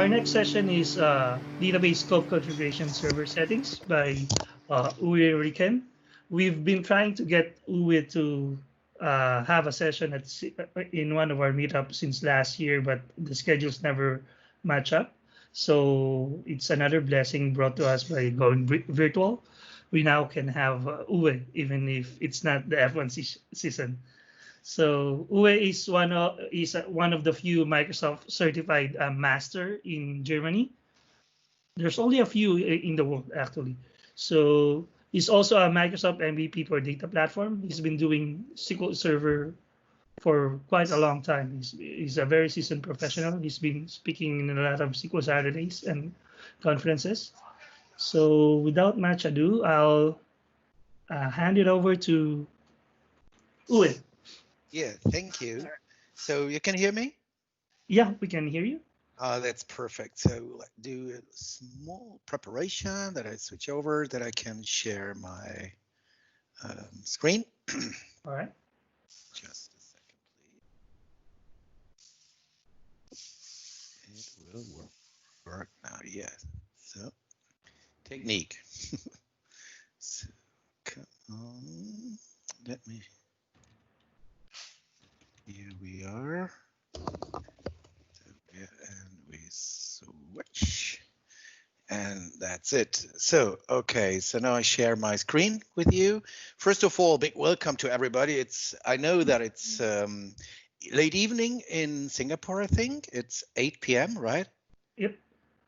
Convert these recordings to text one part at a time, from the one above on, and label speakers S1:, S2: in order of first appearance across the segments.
S1: our next session is database scope configuration server settings by Uwe Ricken. We've been trying to get Uwe to have a session in one of our meetups since last year, but the schedules never match up. So it's another blessing brought to us by going virtual. We now can have Uwe, even if it's not the F1 season. So Uwe is one of the few Microsoft certified master in Germany. There's only a few in the world actually. So he's also a Microsoft MVP for data platform. He's been doing SQL Server for quite a long time. He's a very seasoned professional. He's been speaking in a lot of SQL Saturdays and conferences. So without much ado, I'll hand it over to Uwe.
S2: Yeah, thank you. So you can hear me?
S1: Yeah, we can hear you.
S2: That's perfect. So let's do a small preparation that I switch over, that I can share my screen.
S1: All right.
S2: Just a second, please. It will work now, yes. So, technique. So, come on. Let me. Here we are. And we switch. And that's it. So, okay, so now I share my screen with you. First of all, big welcome to everybody. I know that it's late evening in Singapore, I think. It's 8 p.m., right?
S1: Yep.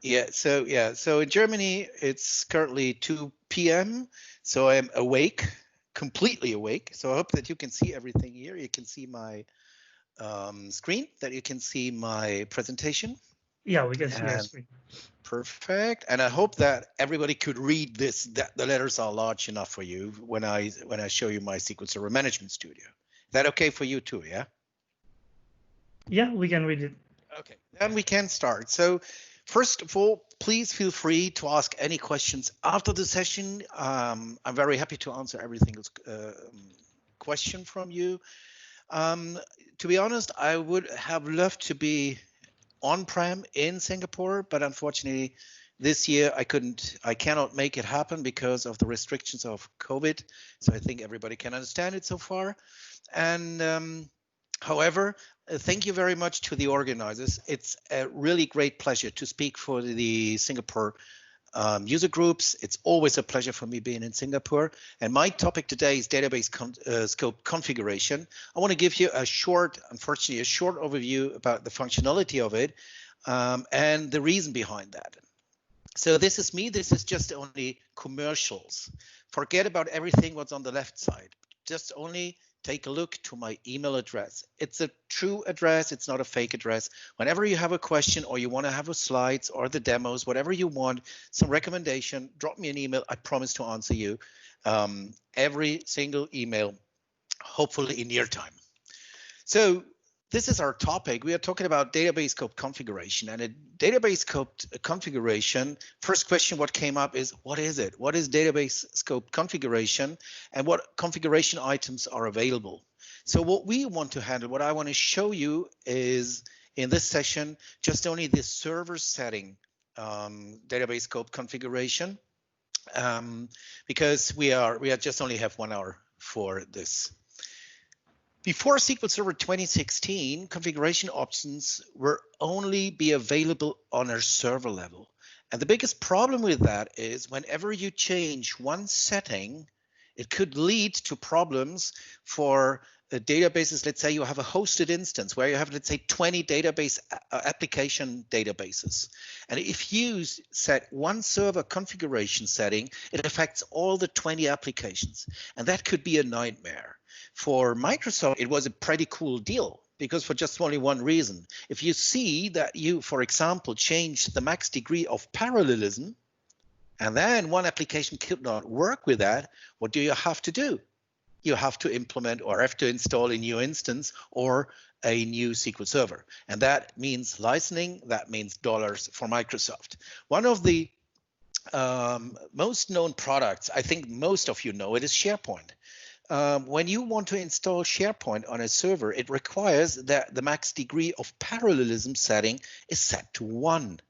S2: Yeah, so in Germany, it's currently 2 p.m. So I'm awake, completely awake. So I hope that you can see everything here. You can see my screen, that you can see my presentation.
S1: Yeah, we can see your screen.
S2: Perfect. And I hope that everybody could read this, that the letters are large enough for you when I show you my SQL Server Management Studio. Is that okay for you too, yeah?
S1: Yeah, we can read it.
S2: Okay, then we can start. So first of all, please feel free to ask any questions after the session. I'm very happy to answer every single question from you. To be honest, I would have loved to be on-prem in Singapore, but unfortunately this year I cannot make it happen because of the restrictions of COVID. So I think everybody can understand it so far. And however, thank you very much to the organizers. It's a really great pleasure to speak for the Singapore user groups. It's always a pleasure for me being in Singapore. And my topic today is database scope configuration. I want to give you unfortunately, a short overview about the functionality of it and the reason behind that. So this is me. This is just only commercials. Forget about everything what's on the left side. Just only take a look to my email address. It's a true address. It's not a fake address. Whenever you have a question or you want to have a slides or the demos, whatever you want, some recommendation, drop me an email. I promise to answer you every single email, hopefully in near time. So this is our topic. We are talking about database scope configuration, and a database scope configuration. First question what came up is, what is it? What is database scope configuration, and what configuration items are available? So what we want to handle, what I want to show you is in this session, just only the server setting database scope configuration, because we just only have 1 hour for this. Before SQL Server 2016, configuration options were only be available on a server level. And the biggest problem with that is whenever you change one setting, it could lead to problems for databases. Let's say you have a hosted instance where you have, let's say, 20 database application databases. And if you set one server configuration setting, it affects all the 20 applications. And that could be a nightmare. For Microsoft, it was a pretty cool deal because for just only one reason. If you see that you, for example, change the max degree of parallelism, and then one application could not work with that, what do you have to do? You have to implement or have to install a new instance or a new SQL Server. And that means licensing, that means dollars for Microsoft. One of the most known products, I think most of you know it, is SharePoint. When you want to install SharePoint on a server, it requires that the max degree of parallelism setting is set to 1.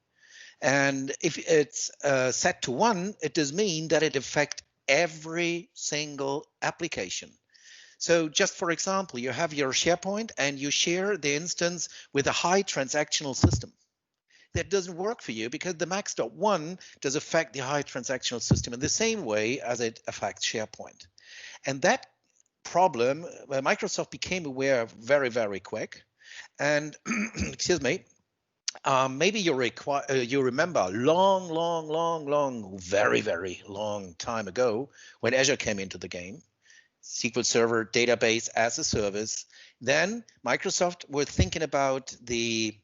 S2: And if it's set to 1, it does mean that it affects every single application. So just for example, you have your SharePoint and you share the instance with a high transactional system. That doesn't work for you because the MAXDOP 1 does affect the high transactional system in the same way as it affects SharePoint. And that problem, Microsoft became aware of very, very quick. And excuse me, maybe you remember long, very, very long time ago when Azure came into the game, SQL Server database as a service. Then Microsoft were thinking about the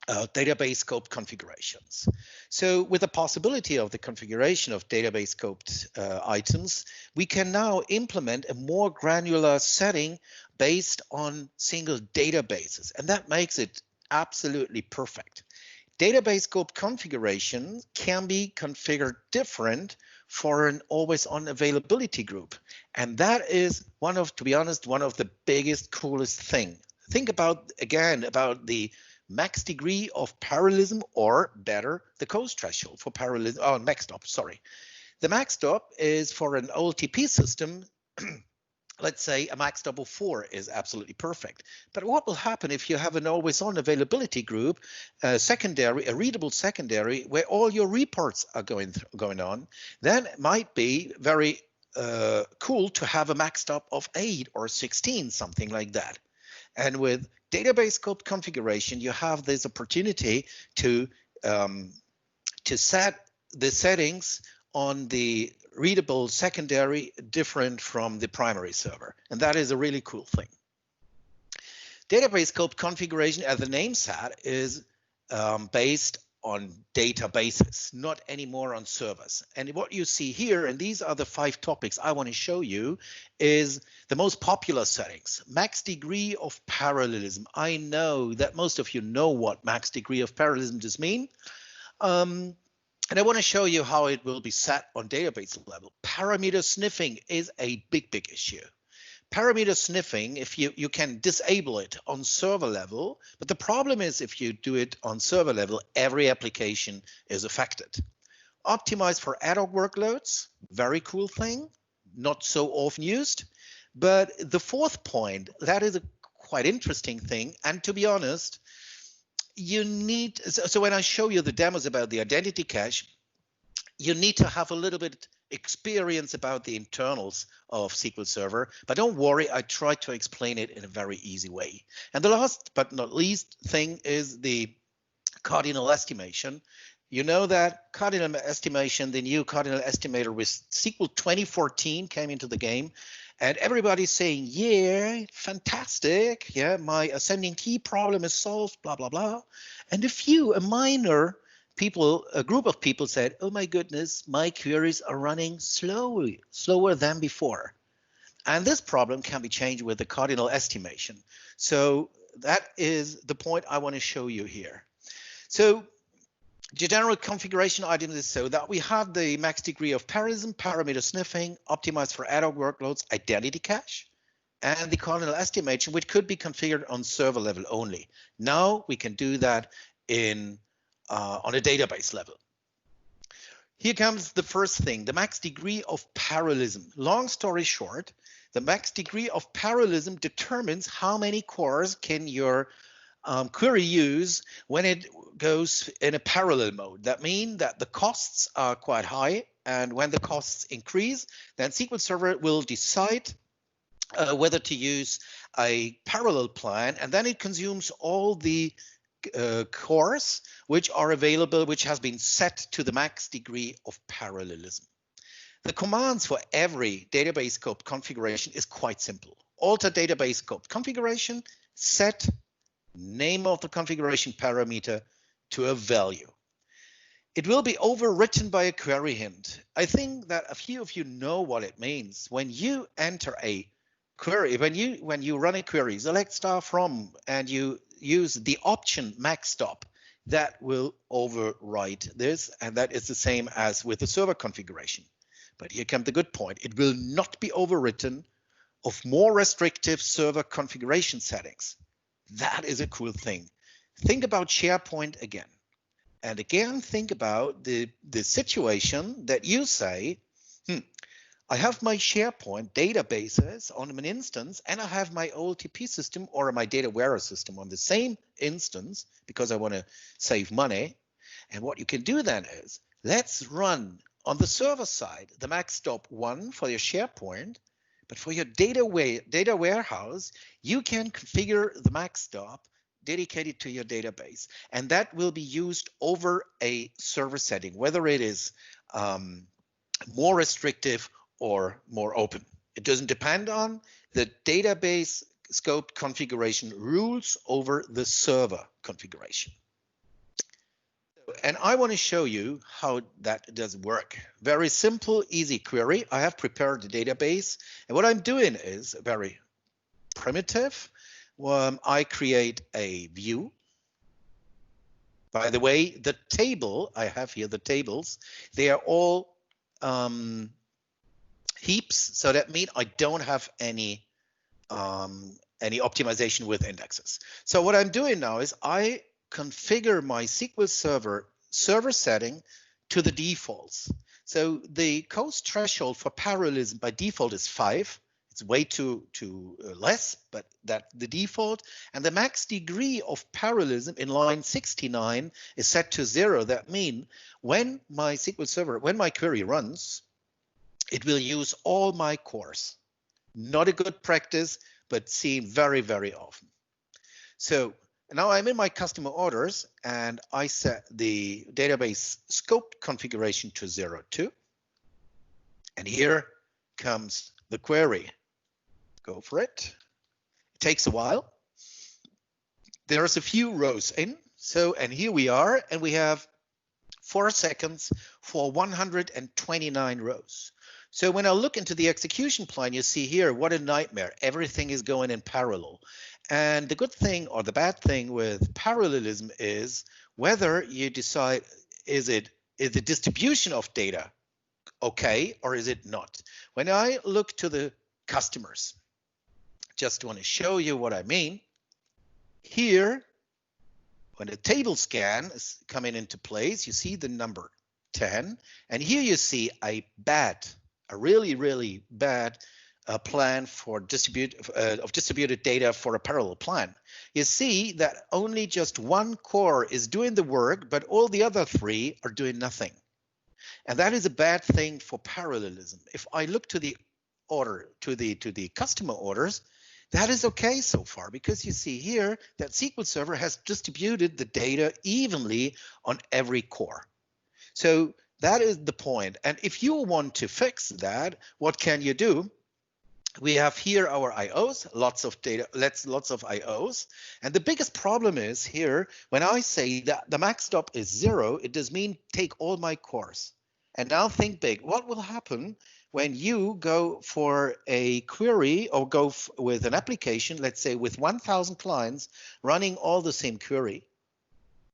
S2: database scope configurations. So with the possibility of the configuration of database scoped items, we can now implement a more granular setting based on single databases, and that makes it absolutely perfect. Database scope configuration can be configured different for an always-on availability group, and that is to be honest, one of the biggest, coolest thing. Think about the max degree of parallelism, or better, the coast threshold for parallelism. Oh, MAXDOP, sorry. The MAXDOP is for an OLTP system. Let's say a MAXDOP of 4 is absolutely perfect. But what will happen if you have an always-on availability group, a readable secondary, where all your reports are going on? Then it might be very cool to have a MAXDOP of 8 or 16, something like that. And with database scope configuration, you have this opportunity to set the settings on the readable secondary different from the primary server. And that is a really cool thing. Database scope configuration, as the name said, is based on databases, not anymore on servers. And what you see here, and these are the 5 topics I want to show you, is the most popular settings. Max degree of parallelism. I know that most of you know what max degree of parallelism does mean. And I want to show you how it will be set on database level. Parameter sniffing is a big issue. Parameter sniffing, if you can disable it on server level, but the problem is if you do it on server level, every application is affected. Optimize for ad hoc workloads, very cool thing, not so often used. But the 4th point, that is a quite interesting thing. And to be honest, you need, so when I show you the demos about the identity cache, you need to have a little bit experience about the internals of SQL Server, but don't worry, I tried to explain it in a very easy way. And the last but not least thing is the cardinal estimation. You know that cardinal estimation, the new cardinal estimator with SQL 2014 came into the game, and everybody's saying, yeah, fantastic, yeah, my ascending key problem is solved, blah, blah, blah. And a group of people said, oh my goodness, my queries are running slower than before. And this problem can be changed with the cardinal estimation. So that is the point I want to show you here. So the general configuration item is so that we have the max degree of parallelism, parameter sniffing, optimized for ad hoc workloads, identity cache, and the cardinal estimation, which could be configured on server level only. Now we can do that on a database level. Here comes the first thing, the max degree of parallelism. Long story short, the max degree of parallelism determines how many cores can your query use when it goes in a parallel mode. That means that the costs are quite high, and when the costs increase, then SQL Server will decide whether to use a parallel plan, and then it consumes all the cores which are available, which has been set to the max degree of parallelism. The commands for every database scope configuration is quite simple. Alter database scope configuration, set name of the configuration parameter to a value. It will be overwritten by a query hint. I think that a few of you know what it means. When you enter a query, when you run a query, select star from, and you use the option MAXDOP, that will overwrite this, and that is the same as with the server configuration. But here comes the good point. It will not be overwritten of more restrictive server configuration settings. That is a cool thing. Think about SharePoint again. And again, think about the situation that you say, I have my SharePoint databases on an instance, and I have my OLTP system or my data warehouse system on the same instance because I want to save money. And what you can do then is, let's run on the server side the MAXDOP 1 for your SharePoint, but for your data warehouse, you can configure the MAXDOP dedicated to your database, and that will be used over a server setting, whether it is more restrictive or more open. It doesn't depend on the database scope configuration rules over the server configuration. And I want to show you how that does work. Very simple, easy query. I have prepared the database, and what I'm doing is very primitive. I create a view. By the way, the table I have here, the tables, they are all heaps, so that means I don't have any optimization with indexes. So what I'm doing now is I configure my SQL server setting to the defaults. So the cost threshold for parallelism by default is 5. It's way too less, but that's the default. And the max degree of parallelism in line 69 is set to 0. That means when my SQL server, when my query runs, it will use all my cores. Not a good practice, but seen very, very often. So now I'm in my customer orders, and I set the database scope configuration to 02. And here comes the query. Go for it. It takes a while. There's a few rows in. So, and here we are, and we have 4 seconds for 129 rows. So when I look into the execution plan, you see here, what a nightmare. Everything is going in parallel. And the good thing or the bad thing with parallelism is whether you decide, is the distribution of data okay or is it not? When I look to the customers, just want to show you what I mean. Here, when the table scan is coming into place, you see the number 10. And here you see a really, really bad plan for distributed data for a parallel plan. You see that only just one core is doing the work, but all the other 3 are doing nothing. And that is a bad thing for parallelism. If I look to the order, to the customer orders, that is okay so far, because you see here that SQL Server has distributed the data evenly on every core. So that is the point. And if you want to fix that, what can you do? We have here our IOs, lots of data, lots of IOs. And the biggest problem is here, when I say that the MAXDOP is 0, it does mean take all my cores. And now think big. What will happen when you go for a query or go with an application, let's say with 1,000 clients running all the same query?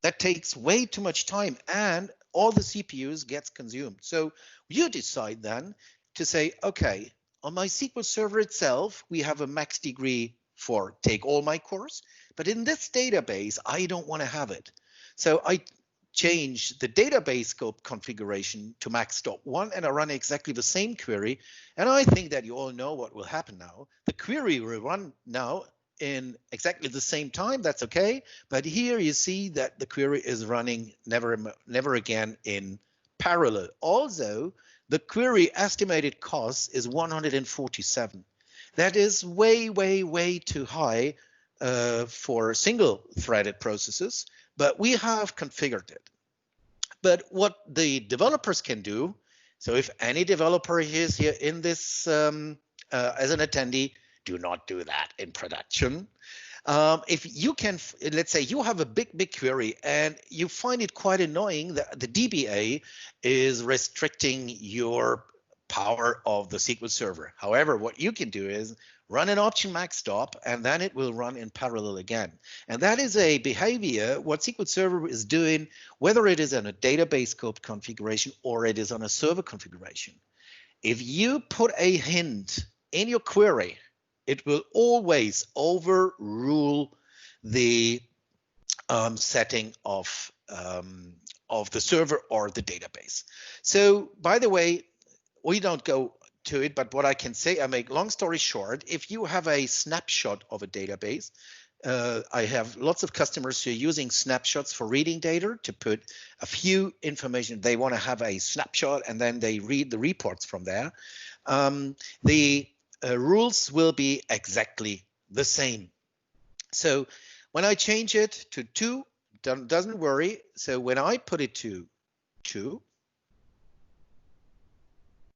S2: That takes way too much time, and all the CPUs gets consumed. So you decide then to say, okay, on my SQL Server itself, we have a max degree for take all my cores, but in this database, I don't want to have it. So I change the database scope configuration to MAXDOP 1, and I run exactly the same query. And I think that you all know what will happen now. The query will run now in exactly the same time. That's okay. But here you see that the query is running never again in parallel. Also, the query estimated cost is 147. That is way, way, way too high for single-threaded processes, but we have configured it. But what the developers can do, so if any developer is here in this as an attendee, do not do that in production. If you can, let's say you have a big query and you find it quite annoying that the DBA is restricting your power of the SQL Server. However, what you can do is run an option MAXDOP, and then it will run in parallel again. And that is a behavior what SQL Server is doing, whether it is on a database scope configuration or it is on a server configuration. If you put a hint in your query, it will always overrule the setting of of the server or the database. So by the way, we don't go to it, but what I can say, I make long story short, if you have a snapshot of a database, I have lots of customers who are using snapshots for reading data to put a few information. They want to have a snapshot and then they read the reports from there. The rules will be exactly the same. So when I change it to 2, doesn't worry. So when I put it to 2,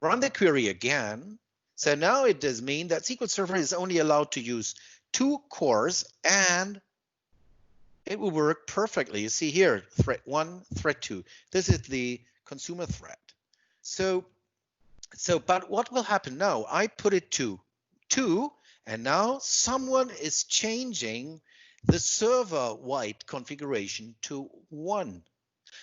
S2: run the query again. So now it does mean that SQL Server is only allowed to use 2 cores and it will work perfectly. You see here, thread 1, thread 2. This is the consumer thread. But what will happen now? I put it to 2, and now someone is changing the server-wide configuration to 1.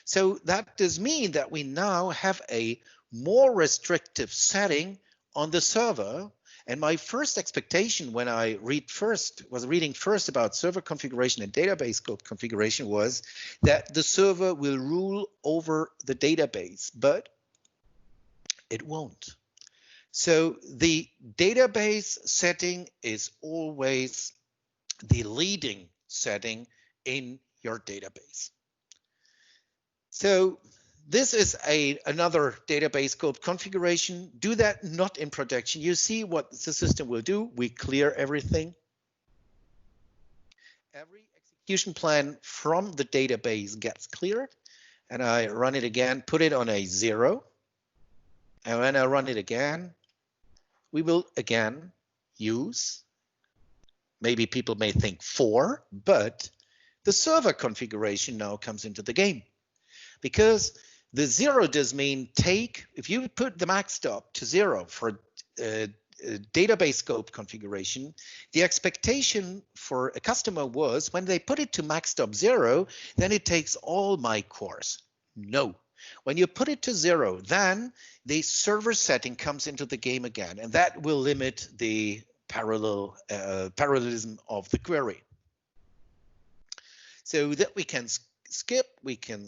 S2: So that does mean that we now have a more restrictive setting on the server. And my first expectation when I was reading first about server configuration and database scope configuration was that the server will rule over the database, but it won't. So the database setting is always the leading setting in your database. So this is another database scope configuration. Do that not in production. You see what the system will do. We clear everything. Every execution plan from the database gets cleared. And I run it again, put it on a 0. And when I run it again, we will again use, maybe people may think 4, but the server configuration now comes into the game. Because the 0 does mean if you put the MAXDOP to 0 for database scope configuration, the expectation for a customer was when they put it to MAXDOP 0, then it takes all my cores. No. When you put it to 0, then the server setting comes into the game again, and that will limit the parallelism of the query. So that we can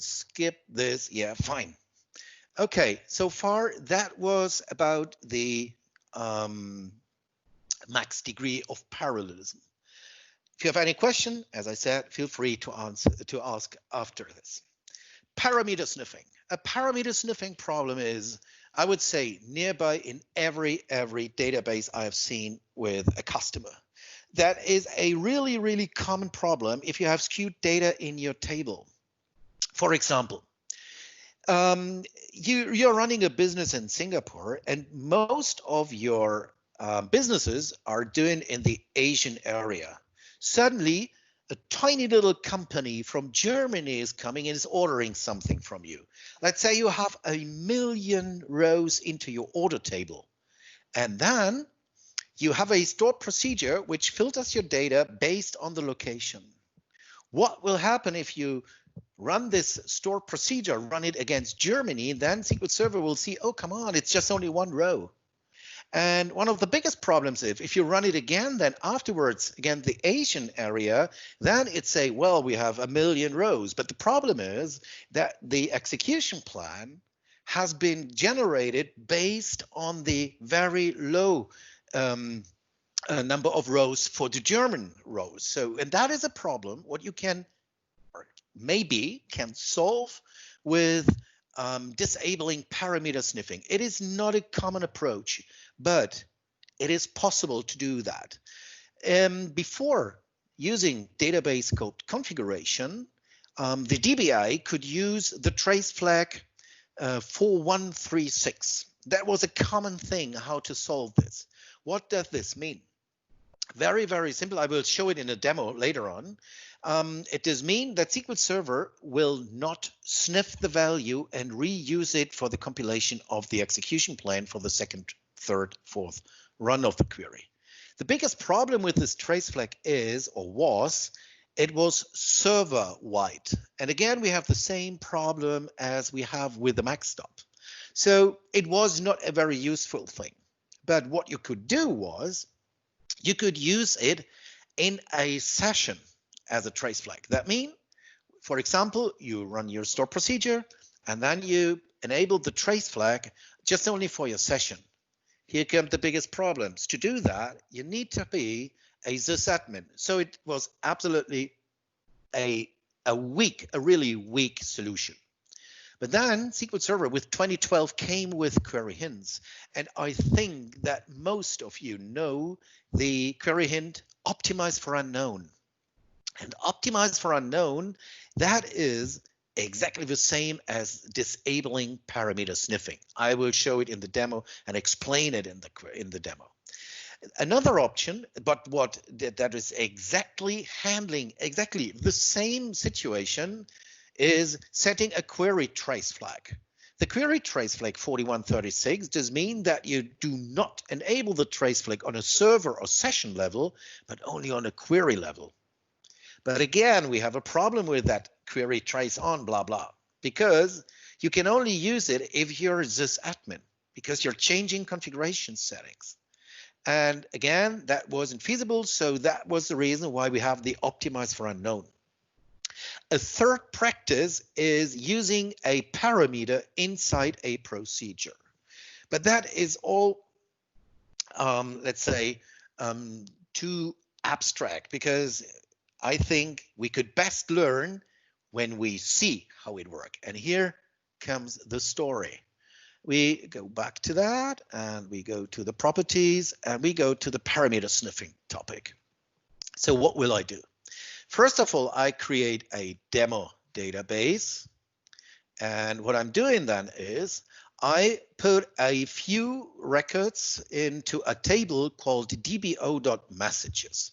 S2: skip this. Yeah, fine. Okay, so far that was about the max degree of parallelism. If you have any question, as I said, feel free to ask after this. Parameter sniffing. A parameter sniffing problem is, I would say, nearby in every database I have seen with a customer. That is a really, really common problem if you have skewed data in your table. For example, you're running a business in Singapore, and most of your businesses are doing in the Asian area. Suddenly, a tiny little company from Germany is coming and is ordering something from you. Let's say you have 1 million rows into your order table, and then you have a stored procedure which filters your data based on the location. What will happen if you run this stored procedure, run it against Germany, then SQL Server will see, oh, come on, it's just only 1 row. And one of the biggest problems is if you run it again, then afterwards, again, the Asian area, then it's say, well, we have 1 million rows. But the problem is that the execution plan has been generated based on the very low number of rows for the German rows. So, and that is a problem. What you can, or maybe can solve with disabling parameter sniffing. It is not a common approach, but it is possible to do that. Before using database scope configuration, the DBA could use the trace flag 4136. That was a common thing how to solve this. What does this mean? Very, very simple. I will show it in a demo later on. It does mean that SQL Server will not sniff the value and reuse it for the compilation of the execution plan for the second, third, fourth run of the query. The biggest problem with this trace flag is, or was, it was server-wide. And again, we have the same problem as we have with the MAXDOP. So it was not a very useful thing. But what you could do was, you could use it in a session as a trace flag. That means for example, you run your store procedure and then you enable the trace flag just only for your session. Here come the biggest problems. To do that, you need to be a sysadmin. So it was absolutely a really weak solution. But then SQL Server with 2012 came with query hints. And I think that most of you know the query hint optimized for unknown. And optimized for unknown, that is exactly the same as disabling parameter sniffing. I will show it in the demo and explain it in the demo. Another option, but that is exactly handling exactly the same situation, is setting a query trace flag. The query trace flag 4136 does mean that you do not enable the trace flag on a server or session level, but only on a query level. But again, we have a problem with that query trace on blah, blah, because you can only use it if you're sysadmin, because you're changing configuration settings. And again, that wasn't feasible. So that was the reason why we have the optimize for unknown. A third practice is using a parameter inside a procedure. But that is all, let's say, too abstract, because I think we could best learn when we see how it works. And here comes the story. We go back to that and we go to the properties and we go to the parameter sniffing topic. So what will I do? First of all, I create a demo database. And what I'm doing then is I put a few records into a table called dbo.messages.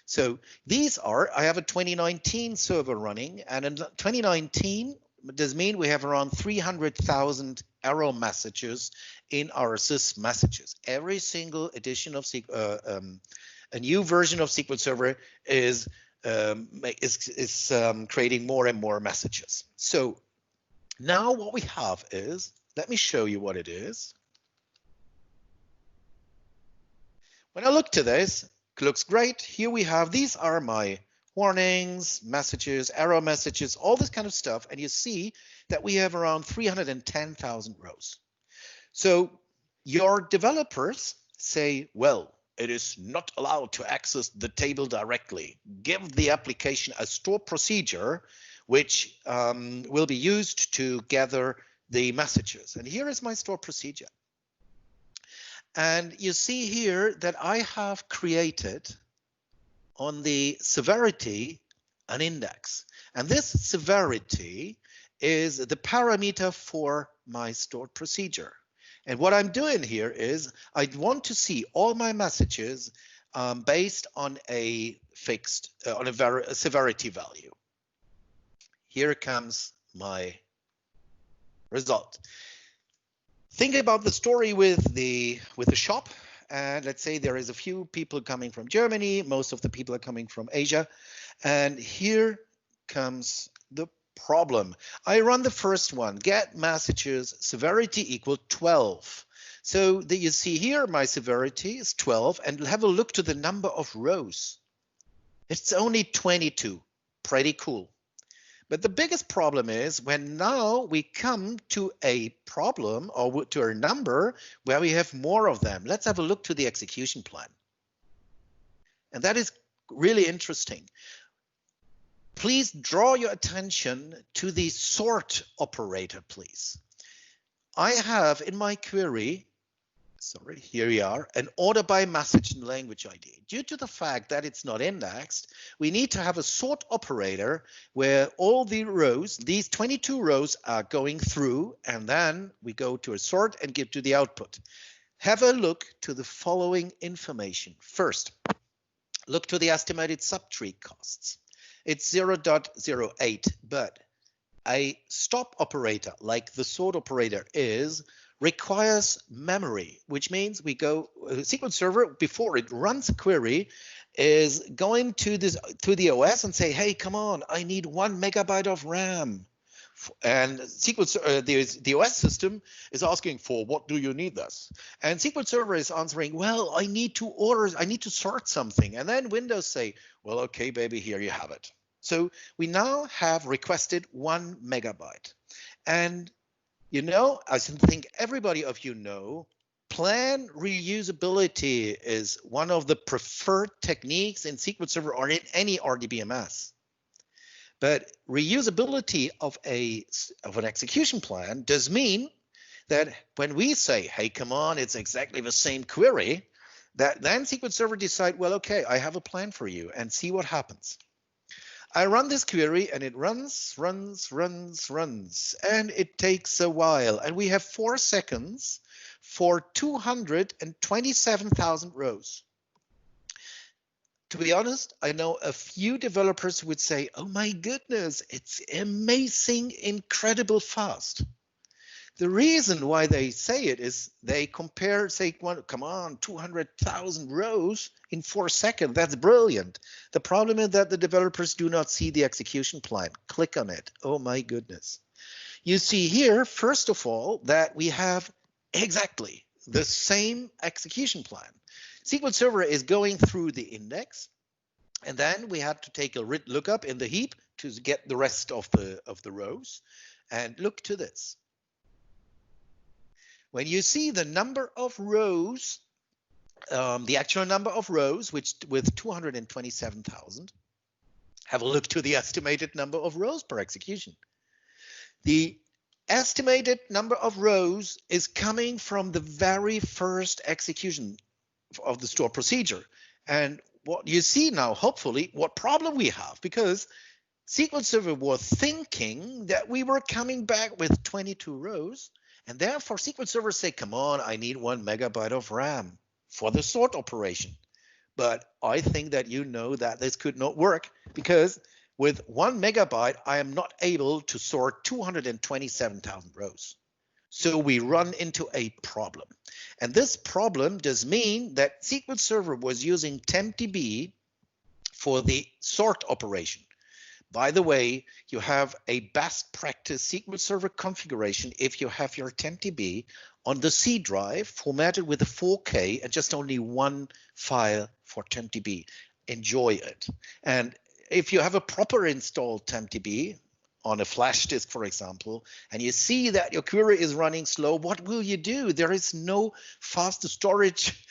S2: So these are, I have a 2019 server running, and in 2019 does mean we have around 300,000 error messages in our sys messages. Every single edition of a new version of SQL Server is creating more and more messages. So now what we have is, let me show you what it is. When I look to this, it looks great. Here we have, these are my warnings, messages, error messages, all this kind of stuff. And you see that we have around 310,000 rows. So your developers say, well, it is not allowed to access the table directly. Give the application a store procedure, which will be used to gather the messages. And here is my store procedure. And you see here that I have created on the severity an index. And this severity is the parameter for my stored procedure. And what I'm doing here is I want to see all my messages based on a fixed, on a severity value. Here comes my result. Think about the story with the shop. And let's say there is a few people coming from Germany. Most of the people are coming from Asia. And here comes the problem. I run the first one, get messages severity equal 12. So that you see here, my severity is 12, and have a look to the number of rows. It's only 22, pretty cool. But the biggest problem is when now we come to a problem or to a number where we have more of them. Let's have a look to the execution plan. And that is really interesting. Please draw your attention to the sort operator, please. I have in my query, sorry, here we are, an order by message and language ID. Due to the fact that it's not indexed, we need to have a sort operator where all the rows, these 22 rows are going through, and then we go to a sort and get to the output. Have a look to the following information. First, look to the estimated subtree costs. It's 0.08, but a stop operator like the sort operator requires memory, which means we go SQL Server before it runs a query is going to the OS and say, hey, come on, I need 1 megabyte of RAM. And the OS system is asking for, what do you need this? And SQL Server is answering, well, I need to sort something. And then Windows say, well, okay, baby, here you have it. So we now have requested 1 megabyte. And you know, I think everybody of you know, plan reusability is one of the preferred techniques in SQL Server or in any RDBMS. But reusability of an execution plan does mean that when we say, hey, come on, it's exactly the same query, that then SQL Server decide, well, okay, I have a plan for you, and see what happens. I run this query and it runs, and it takes a while. And we have 4 seconds for 227,000 rows. To be honest, I know a few developers would say, oh my goodness, it's amazing, incredible fast. The reason why they say it is they compare, say, come on, 200,000 rows in 4 seconds. That's brilliant. The problem is that the developers do not see the execution plan. Click on it. Oh my goodness. You see here, first of all, that we have exactly the same execution plan. SQL Server is going through the index, and then we have to take a lookup in the heap to get the rest of the rows. And look to this. When you see the number of rows, the actual number of rows, which with 227,000, have a look to the estimated number of rows per execution. The estimated number of rows is coming from the very first execution of the store procedure. And what you see now, hopefully, what problem we have, because SQL Server was thinking that we were coming back with 22 rows, and therefore SQL Server say, come on, I need 1 megabyte of RAM for the sort operation. But I think that you know that this could not work, because with 1 megabyte, I am not able to sort 227,000 rows. So we run into a problem. And this problem does mean that SQL Server was using tempdb for the sort operation. By the way, you have a best practice SQL Server configuration if you have your tempdb on the C drive formatted with a 4K and just only one file for tempdb. Enjoy it. And if you have a proper installed tempdb on a flash disk, for example, and you see that your query is running slow, what will you do? There is no faster storage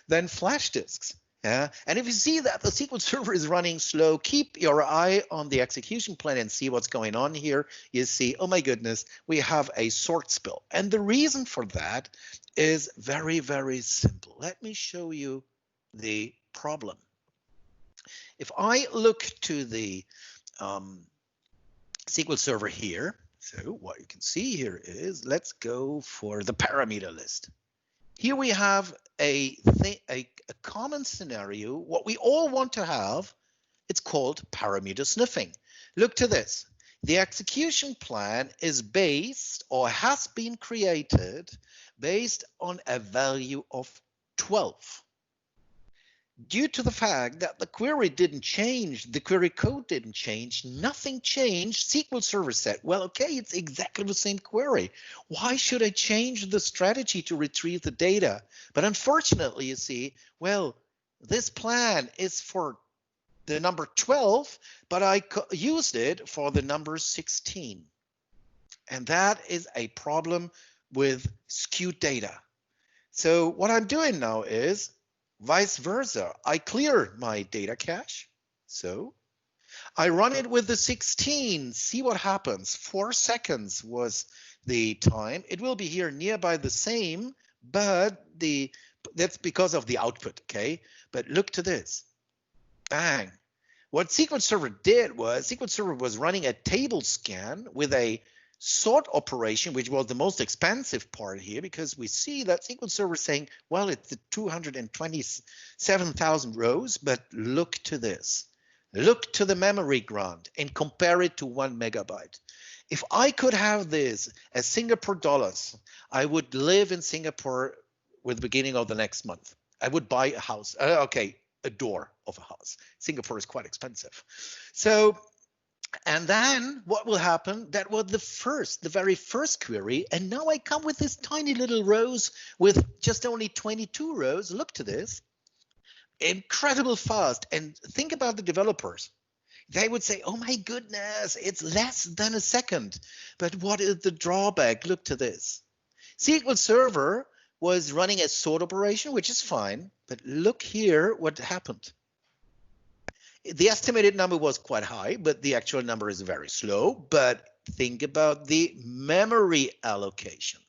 S2: than flash disks. Yeah, and if you see that the SQL Server is running slow, keep your eye on the execution plan and see what's going on here. You see, oh my goodness, we have a sort spill. And the reason for that is very, very simple. Let me show you the problem. If I look to the SQL Server here, so what you can see here is, let's go for the parameter list. Here we have a common scenario, what we all want to have. It's called parameter sniffing. Look to this. The execution plan is based, or has been created, based on a value of 12. Due to the fact that the query didn't change, the query code didn't change, nothing changed, SQL Server said, well, okay, it's exactly the same query. Why should I change the strategy to retrieve the data? But unfortunately, you see, well, this plan is for the number 12, but I used it for the number 16. And that is a problem with skewed data. So what I'm doing now is, vice versa, I clear my data cache. So I run it with the 16, see what happens. 4 seconds was the time. It will be here nearby the same, but that's because of the output, okay? But look to this, bang. What SQL Server did was, SQL Server was running a table scan with a sort operation, which was the most expensive part here, because we see that SQL Server is saying, well, it's the 227,000 rows, but look to this. Look to the memory grant and compare it to 1 megabyte. If I could have this as Singapore dollars, I would live in Singapore with the beginning of the next month. I would buy a house, a door of a house. Singapore is quite expensive. So, and then what will happen? That was the very first query. And now I come with this tiny little rows with just only 22 rows. Look to this. Incredible fast. And think about the developers. they would say, oh my goodness, it's less than a second. But what is the drawback? Look to this. SQL Server was running a sort operation, which is fine, but look here what happened. The estimated number was quite high, but the actual number is very slow. But think about the memory allocation.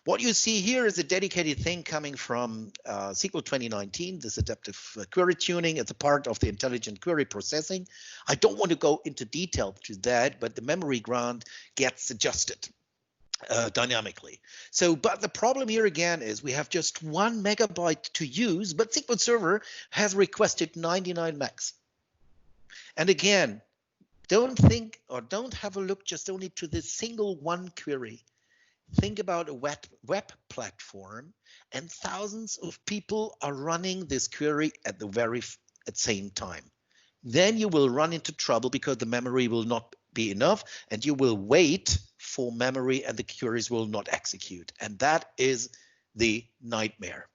S2: What you see here is a dedicated thing coming from SQL 2019, this adaptive query tuning. It's a part of the intelligent query processing. I don't want to go into detail to that, but the memory grant gets adjusted dynamically. So, but the problem here again is we have just 1 megabyte to use, but SQL Server has requested 99 megs. And again, don't think or don't have a look just only to this single one query. Think about a web platform, and thousands of people are running this query at the same time. Then you will run into trouble because the memory will not be enough, and you will wait for memory and the queries will not execute. And that is the nightmare.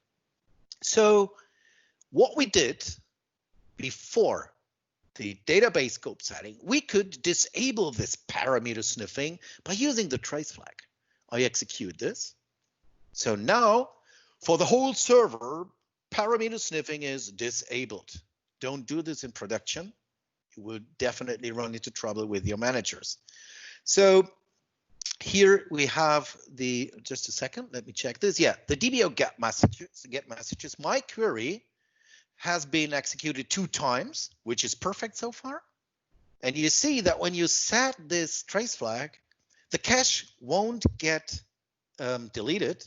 S2: So what we did before the database scope setting, we could disable this parameter sniffing by using the trace flag. I execute this. So now for the whole server, parameter sniffing is disabled. Don't do this in production. You will definitely run into trouble with your managers. So here we have the, just a second, let me check this. Yeah, the DBO get messages. My query has been executed 2 times, which is perfect so far. And you see that when you set this trace flag, the cache won't get deleted.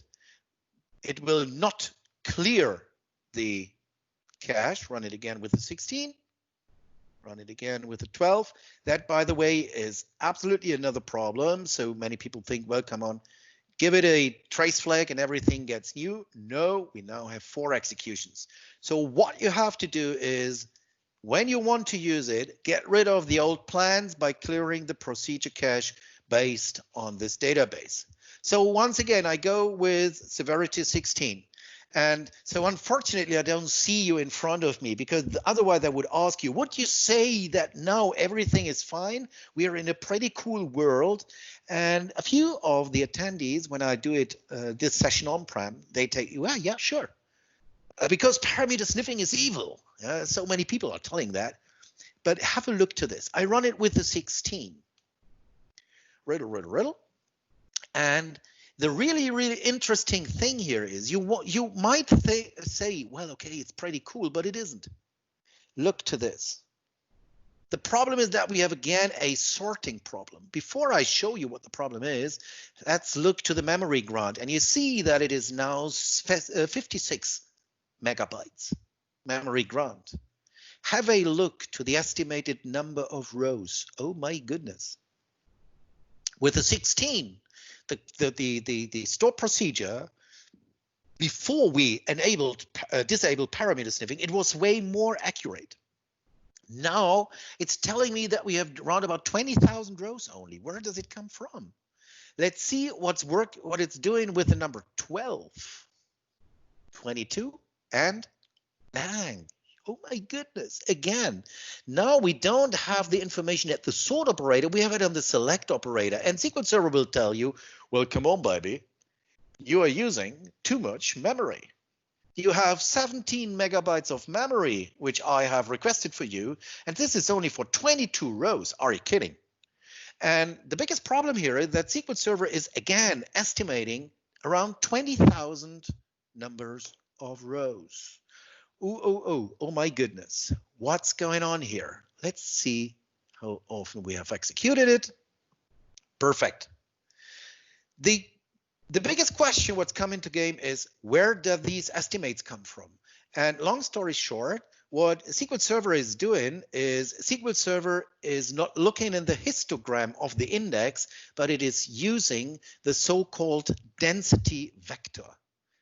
S2: It will not clear the cache. Run it again with the 16. Run it again with the 12. That, by the way, is absolutely another problem. So many people think, well, come on, give it a trace flag and everything gets new. No, we now have 4 executions. So what you have to do is, when you want to use it, get rid of the old plans by clearing the procedure cache based on this database. So once again, I go with severity 16. And so unfortunately, I don't see you in front of me, because otherwise I would ask you, would you say that now everything is fine? We are in a pretty cool world. And a few of the attendees, when I do it this session on-prem, they take, well, yeah, sure. Because parameter sniffing is evil. So many people are telling that. But have a look to this. I run it with the 16. Riddle. And the really interesting thing here is you might say, well, okay, it's pretty cool, but it isn't. Look to this. The problem is that we have, again, a sorting problem. Before I show you what the problem is, let's look to the memory grant. And you see that it is now 56 megabytes memory grant. Have a look to the estimated number of rows. Oh, my goodness. With the 16, the store procedure, before we disabled parameter sniffing, it was way more accurate. Now it's telling me that we have around about 20,000 rows only. Where does it come from? Let's see what it's doing with the number 12, 22, and bang. Oh my goodness, again, now we don't have the information at the sort operator, we have it on the select operator, and SQL Server will tell you, well, come on, baby, you are using too much memory. You have 17 megabytes of memory, which I have requested for you, and this is only for 22 rows. Are you kidding? And the biggest problem here is that SQL Server is, again, estimating around 20,000 numbers of rows. Oh my goodness, what's going on here? Let's see how often we have executed it. Perfect. The biggest question what's come into game is, where do these estimates come from? And long story short, what SQL Server is doing is SQL Server is not looking in the histogram of the index, but it is using the so-called density vector.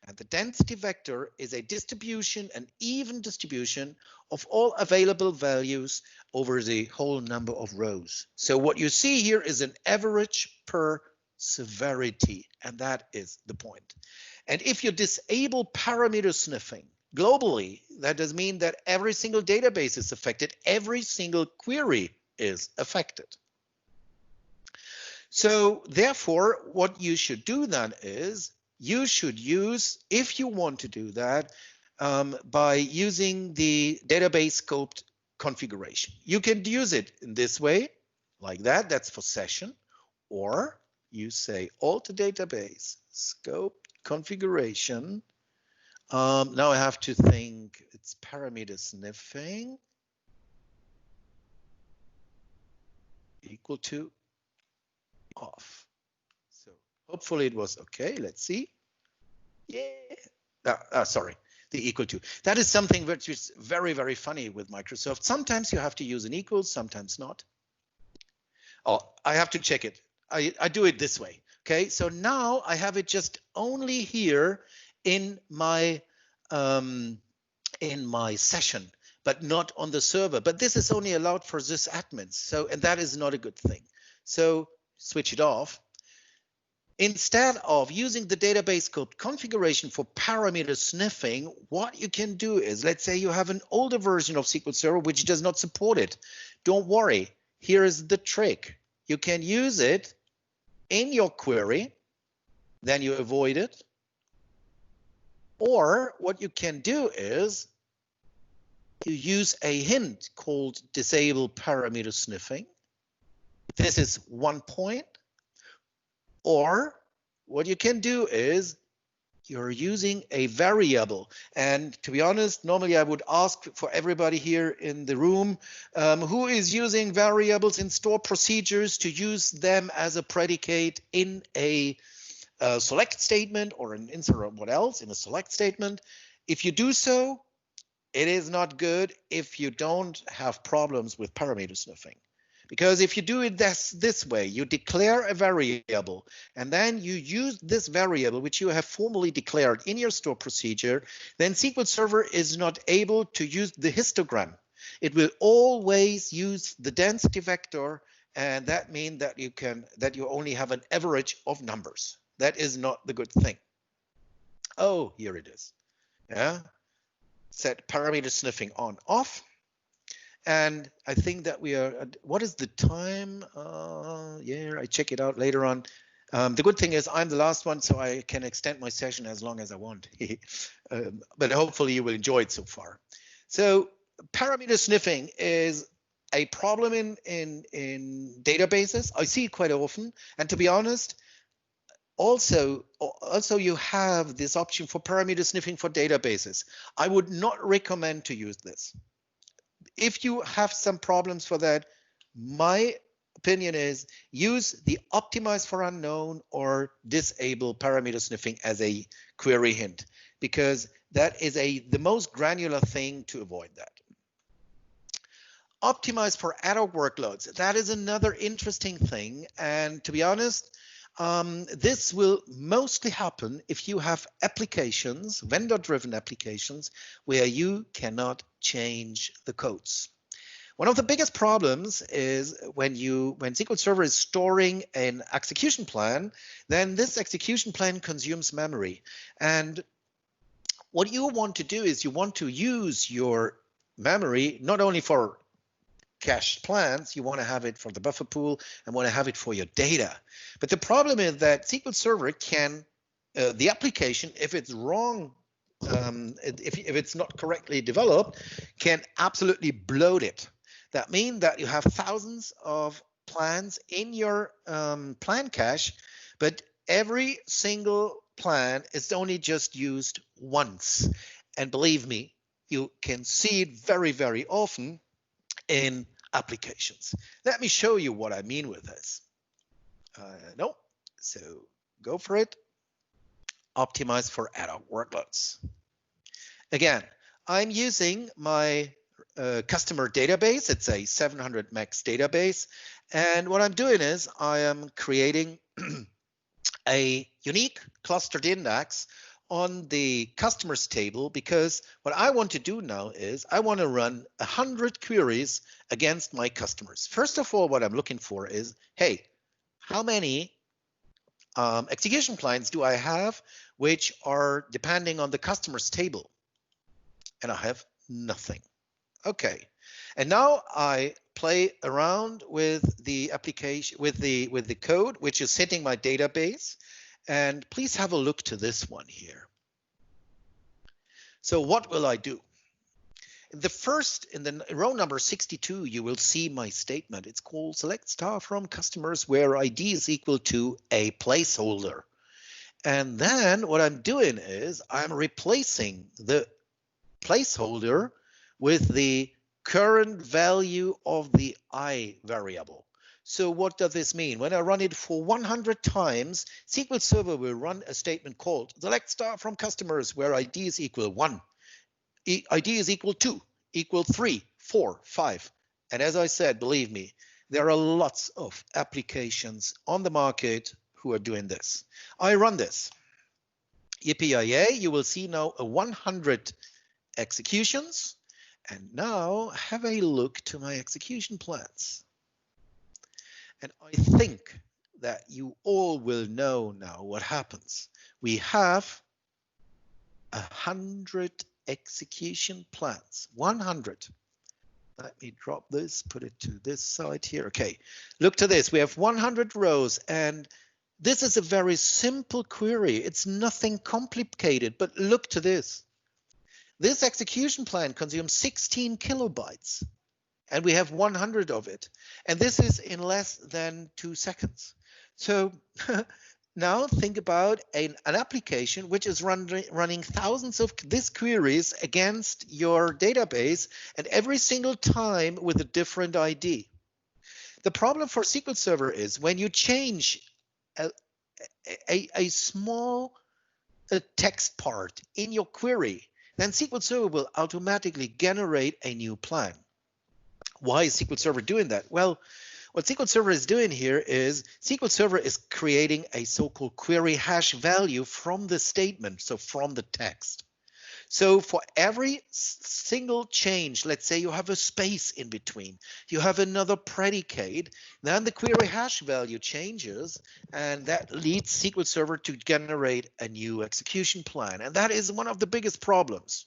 S2: And the density vector is a distribution, an even distribution of all available values over the whole number of rows. So what you see here is an average per severity, and that is the point. And if you disable parameter sniffing globally, that does mean that every single database is affected, every single query is affected. So therefore, what you should do then is you should use, if you want to do that, by using the database scoped configuration. You can use it in this way, like that. That's for session. Or you say alt database scope configuration. Now I have to think it's parameter sniffing equal to off. So hopefully it was okay. Let's see. Yeah. Sorry. The equal to. That is something which is very, very funny with Microsoft. Sometimes you have to use an equal, sometimes not. Oh, I have to check it. I do it this way. Okay, so now I have it just only here in my session, but not on the server. But this is only allowed for sysadmins. So, and that is not a good thing. So switch it off. Instead of using the database code configuration for parameter sniffing, what you can do is, let's say you have an older version of SQL Server which does not support it. Don't worry. Here is the trick. You can use it in your query, then you avoid it. Or what you can do is you use a hint called disable parameter sniffing. This is one point. Or what you can do is you're using a variable. And to be honest, normally I would ask for everybody here in the room who is using variables in store procedures to use them as a predicate in a select statement or an insert or what else in a select statement. If you do so, it is not good if you don't have problems with parameter sniffing. Because if you do it this way, you declare a variable and then you use this variable, which you have formally declared in your store procedure, then SQL Server is not able to use the histogram. It will always use the density vector, and that means that you only have an average of numbers. That is not the good thing. Oh, here it is. Yeah. Set parameter sniffing on off. And I think that we are, what is the time? Yeah, I check it out later on. The good thing is I'm the last one, so I can extend my session as long as I want. But hopefully you will enjoy it so far. So parameter sniffing is a problem in databases. I see it quite often. And to be honest, also you have this option for parameter sniffing for databases. I would not recommend to use this. If you have some problems for that, my opinion is use the optimize for unknown or disable parameter sniffing as a query hint, because that is the most granular thing to avoid that. Optimize for ad hoc workloads. That is another interesting thing. And to be honest, this will mostly happen if you have applications, vendor-driven applications, where you cannot change the codes. One of the biggest problems is when SQL Server is storing an execution plan, then this execution plan consumes memory. And what you want to do is you want to use your memory not only for cached plans, you want to have it for the buffer pool and want to have it for your data. But the problem is that SQL Server can, the application, if it's wrong, if it's not correctly developed, can absolutely bloat it. That means that you have thousands of plans in your plan cache, but every single plan is only just used once. And believe me, you can see it very, very often in applications. Let me show you what I mean with this. No, so go for it. Optimize for ad hoc workloads. Again, I'm using my customer database. It's a 700 MAX database. And what I'm doing is I am creating a unique clustered index on the customers table, because what I want to do now is I want to run 100 queries against my customers. First of all, what I'm looking for is, hey, how many execution plans do I have which are depending on the customers table? And I have nothing. Okay. And now I play around with the application, with the code, which is hitting my database. And please have a look to this one here. So what will I do? In the row number 62, you will see my statement. It's called select star from customers where ID is equal to a placeholder. And then what I'm doing is I'm replacing the placeholder with the current value of the I variable. So what does this mean? When I run it for 100 times, SQL Server will run a statement called select star from customers where ID is equal 1, ID is equal 2, equal 3, 4, 5. And as I said, believe me, there are lots of applications on the market who are doing this. I run this. Yippee-yay, you will see now a 100 executions. And now have a look to my execution plans. And I think that you all will know now what happens. We have 100 execution plans, 100. Let me drop this, put it to this side here. Okay, look to this. We have 100 rows, and this is a very simple query. It's nothing complicated, but look to this. This execution plan consumes 16 kilobytes, and we have 100 of it. And this is in less than 2 seconds. So now think about an application which is running thousands of these queries against your database, and every single time with a different ID. The problem for SQL Server is when you change a small text part in your query, then SQL Server will automatically generate a new plan. Why is SQL Server doing that? Well, what SQL Server is doing here is SQL Server is creating a so-called query hash value from the statement, so from the text. So for every single change, let's say you have a space in between, you have another predicate, then the query hash value changes, and that leads SQL Server to generate a new execution plan. And that is one of the biggest problems.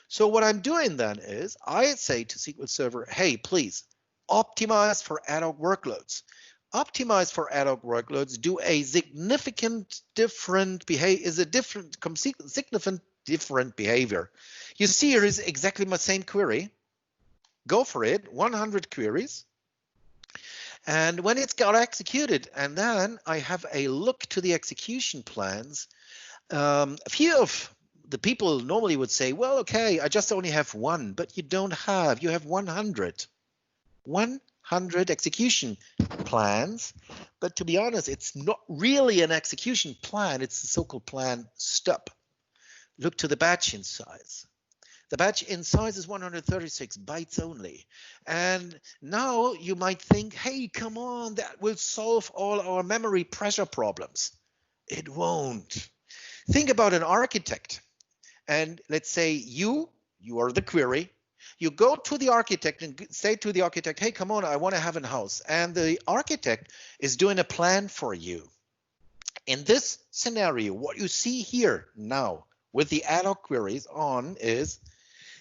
S2: So what I'm doing then is I say to SQL Server, hey, please optimize for ad hoc workloads. Optimize for ad hoc workloads, do a significant different behavior, significant different behavior. You see here is exactly my same query. Go for it, 100 queries. And when it's got executed, and then I have a look to the execution plans, a few of the people normally would say, well, okay, I just only have one, but you don't have, you have 100. 100 execution plans, but to be honest, it's not really an execution plan, it's the so-called plan stub. Look to the batch in size. The batch in size is 136 bytes only. And now you might think, hey, come on, that will solve all our memory pressure problems. It won't. Think about an architect. And let's say you are the query. You go to the architect and say to the architect, hey, come on, I want to have a house. And the architect is doing a plan for you. In this scenario, what you see here now with the ad hoc queries on is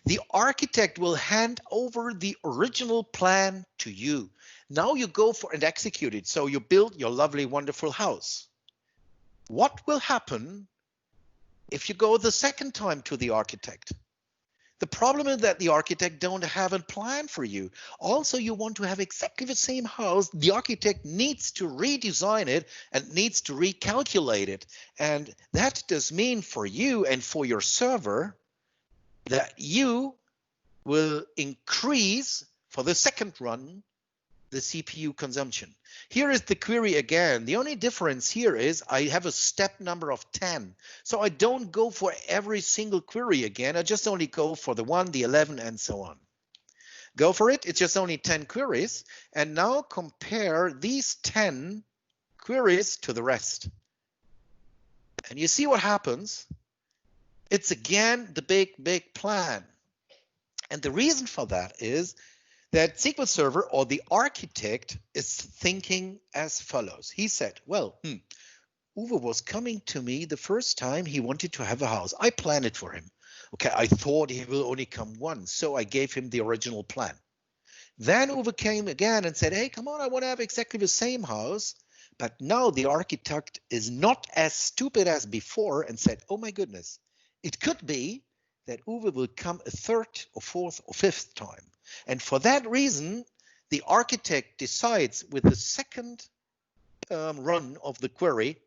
S2: the architect will hand over the original plan to you. Now you go for and execute it. So you build your lovely, wonderful house. What will happen if you go the second time to the architect? The problem is that the architect don't have a plan for you. Also, you want to have exactly the same house. The architect needs to redesign it and needs to recalculate it. And that does mean for you and for your server that you will increase for the second run the CPU consumption. Here is the query again. The only difference here is I have a step number of 10. So I don't go for every single query again. I just only go for the 1, the 11, and so on. Go for it. It's just only 10 queries. And now compare these 10 queries to the rest. And you see what happens. It's again the big plan. And the reason for that is that SQL Server or the architect is thinking as follows. He said, well, Uwe was coming to me the first time he wanted to have a house. I planned it for him. Okay, I thought he will only come once, so I gave him the original plan. Then Uwe came again and said, hey, come on, I want to have exactly the same house. But now the architect is not as stupid as before and said, oh my goodness, it could be that Uwe will come a third or fourth or fifth time. And for that reason, the architect decides with the second run of the query,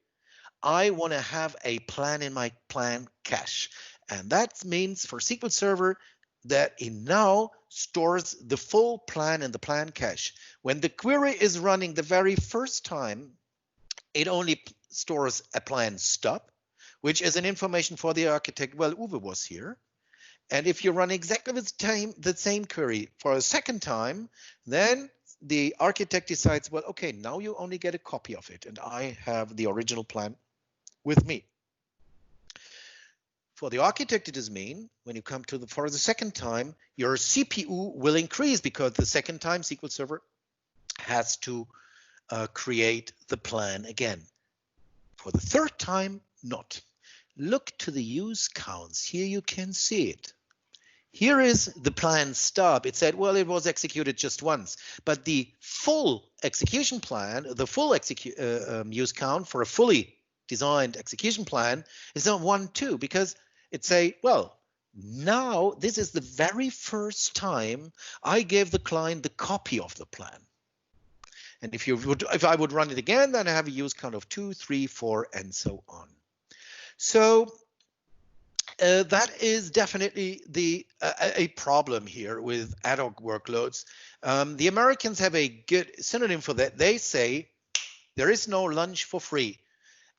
S2: I want to have a plan in my plan cache. And that means for SQL Server that it now stores the full plan in the plan cache. When the query is running the very first time, it only stores a plan stop, which is an information for the architect. Well, Uwe was here. And if you run exactly the same query for a second time, then the architect decides, well, okay, now you only get a copy of it, and I have the original plan with me. For the architect, it does mean when you come to for the second time, your CPU will increase because the second time SQL Server has to create the plan again. For the third time, not. Look to the use counts. Here you can see it. Here is the plan stop. It said, well, it was executed just once, but the full execution plan, the full use count for a fully designed execution plan is on 1, 2, because it say, well, now this is the very first time I gave the client the copy of the plan. And if I would run it again, then I have a use count of 2, 3, 4, and so on. So that is definitely a problem here with ad hoc workloads. The Americans have a good synonym for that. They say there is no lunch for free.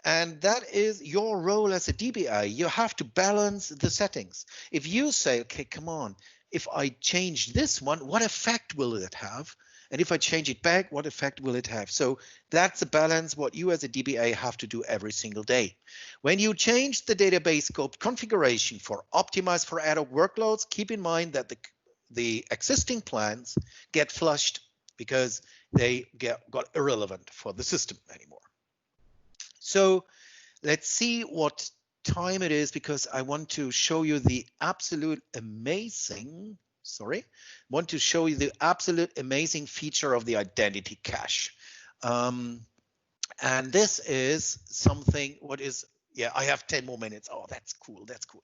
S2: And that is your role as a DBA. You have to balance the settings. If you say, okay, come on, if I change this one, what effect will it have? And if I change it back, what effect will it have? So that's a balance what you as a DBA have to do every single day. When you change the database scope configuration for optimize for ad hoc workloads, keep in mind that the existing plans get flushed because they got irrelevant for the system anymore. So let's see what time it is, because I want to show you the absolute amazing feature of the identity cache. And this is something, I have 10 more minutes. Oh, that's cool. That's cool.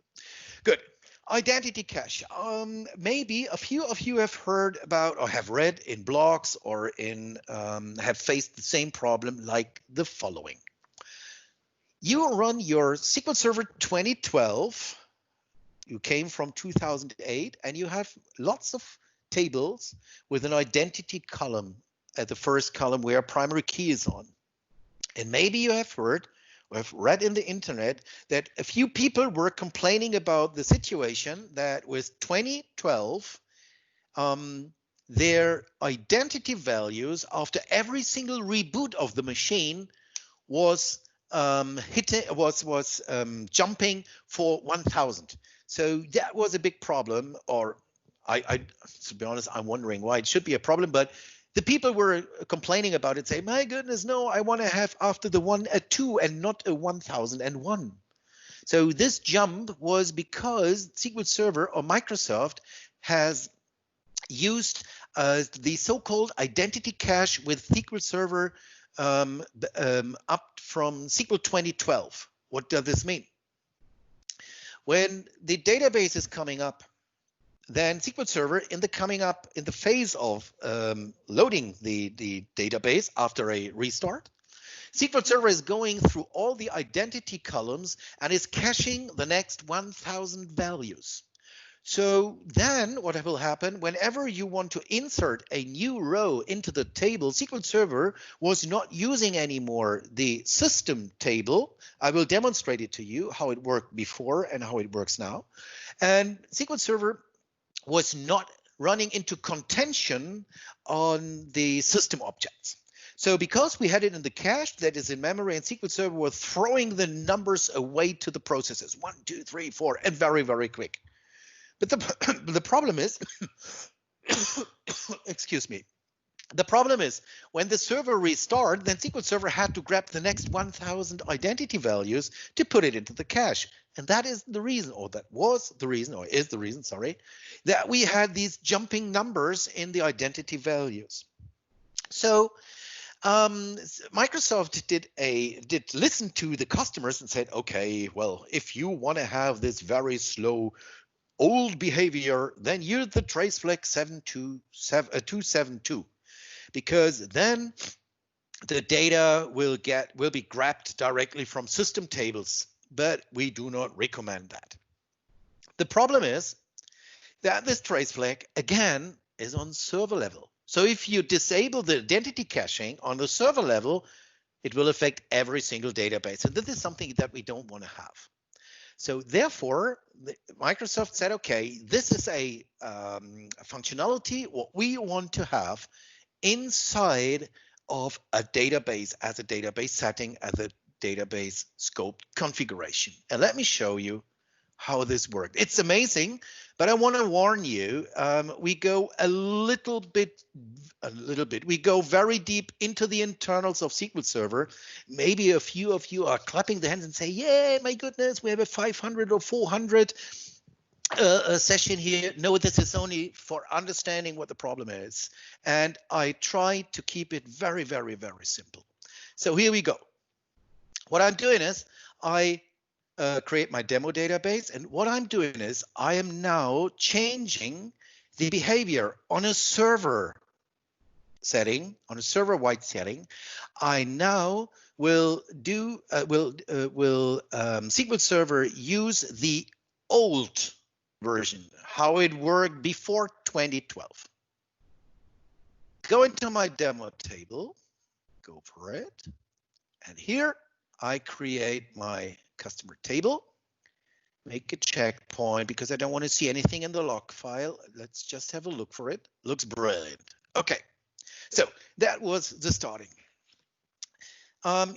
S2: Good. Identity cache. Maybe a few of you have heard about or have read in blogs or have faced the same problem like the following. You run your SQL Server 2012. You came from 2008, and you have lots of tables with an identity column at the first column where primary key is on. And maybe you have heard or have read in the internet that a few people were complaining about the situation that with 2012, their identity values after every single reboot of the machine was jumping for 1,000. So that was a big problem, or to be honest, I'm wondering why it should be a problem, but the people were complaining about it, saying, my goodness, no, I want to have after the 1 a 2 and not a 1001. So this jump was because SQL Server or Microsoft has used the so-called identity cache with SQL Server up from SQL 2012. What does this mean? When the database is coming up, then SQL Server in the phase of loading the database after a restart, SQL Server is going through all the identity columns and is caching the next 1,000 values. So then what will happen whenever you want to insert a new row into the table, SQL Server was not using anymore the system table. I will demonstrate it to you how it worked before and how it works now. And SQL Server was not running into contention on the system objects. So because we had it in the cache that is in memory, and SQL Server was throwing the numbers away to the processes, 1, 2, 3, 4, and very, very quick. But the problem is, excuse me, The problem is when the server restarted, then SQL Server had to grab the next 1000 identity values to put it into the cache. And that is the reason, or that was the reason, or is the reason, sorry, that we had these jumping numbers in the identity values. So Microsoft did listen to the customers and said, okay, well, if you want to have this very slow old behavior, then use the trace flag 272, because then the data will be grabbed directly from system tables, but we do not recommend that. The problem is that this trace flag again is on server level. So if you disable the identity caching on the server level, it will affect every single database. And this is something that we don't want to have. So therefore, Microsoft said, okay, this is a functionality what we want to have inside of a database as a database setting, as a database scope configuration. And let me show you how this worked. It's amazing, but I want to warn you, we go we go very deep into the internals of SQL Server. Maybe a few of you are clapping their hands and say, yeah, my goodness, we have a 500 or 400 session here. No, this is only for understanding what the problem is. And I try to keep it very, very, very simple. So here we go. What I'm doing is I create my demo database. And what I'm doing is I am now changing the behavior on a server setting, on a server-wide setting. I now will do, SQL Server use the old version, how it worked before 2012. Go into my demo table, go for it. And here I create my customer table, make a checkpoint because I don't want to see anything in the log file. Let's just have a look for it. Looks brilliant. Okay, so that was the starting.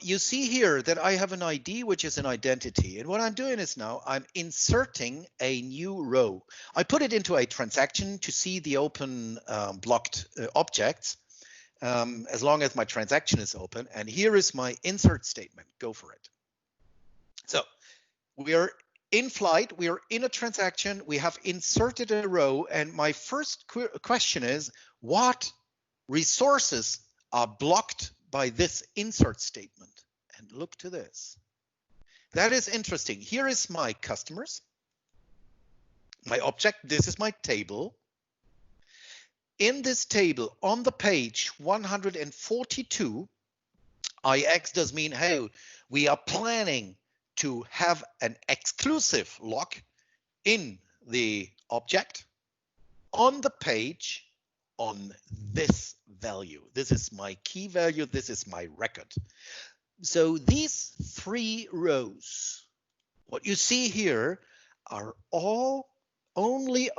S2: You see here that I have an ID, which is an identity. And what I'm doing is now I'm inserting a new row. I put it into a transaction to see the open blocked objects. As long as my transaction is open. And here is my insert statement. Go for it. So we are in flight. We are in a transaction. We have inserted a row. And my first question is, what resources are blocked by this insert statement? And look to this. That is interesting. Here is my customers, my object. This is my table. In this table, on the page 142, IX does mean, hey, we are planning to have an exclusive lock in the object on the page on this value. This is my key value. This is my record. So these three rows, what you see here, are all only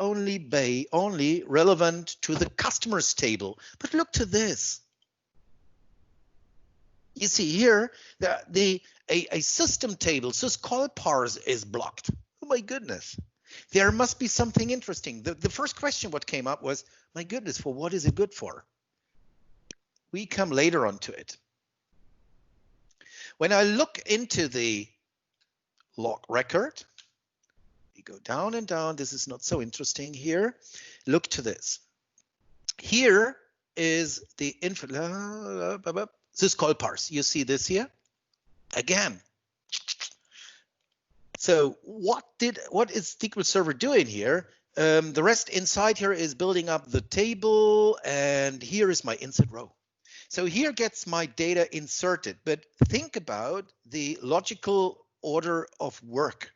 S2: relevant to the customers table. But look to this. You see here that a system table, SGSQLPASS, is blocked. Oh my goodness. There must be something interesting. The first question what came up was, my goodness, for what is it good for? We come later on to it. When I look into the log record, we go down and down. This is not so interesting here. Look to this. Here is the SGSQLPASS. You see this here? Again. So what is SQL Server doing here? The rest inside here is building up the table, and here is my insert row. So here gets my data inserted, but think about the logical order of work.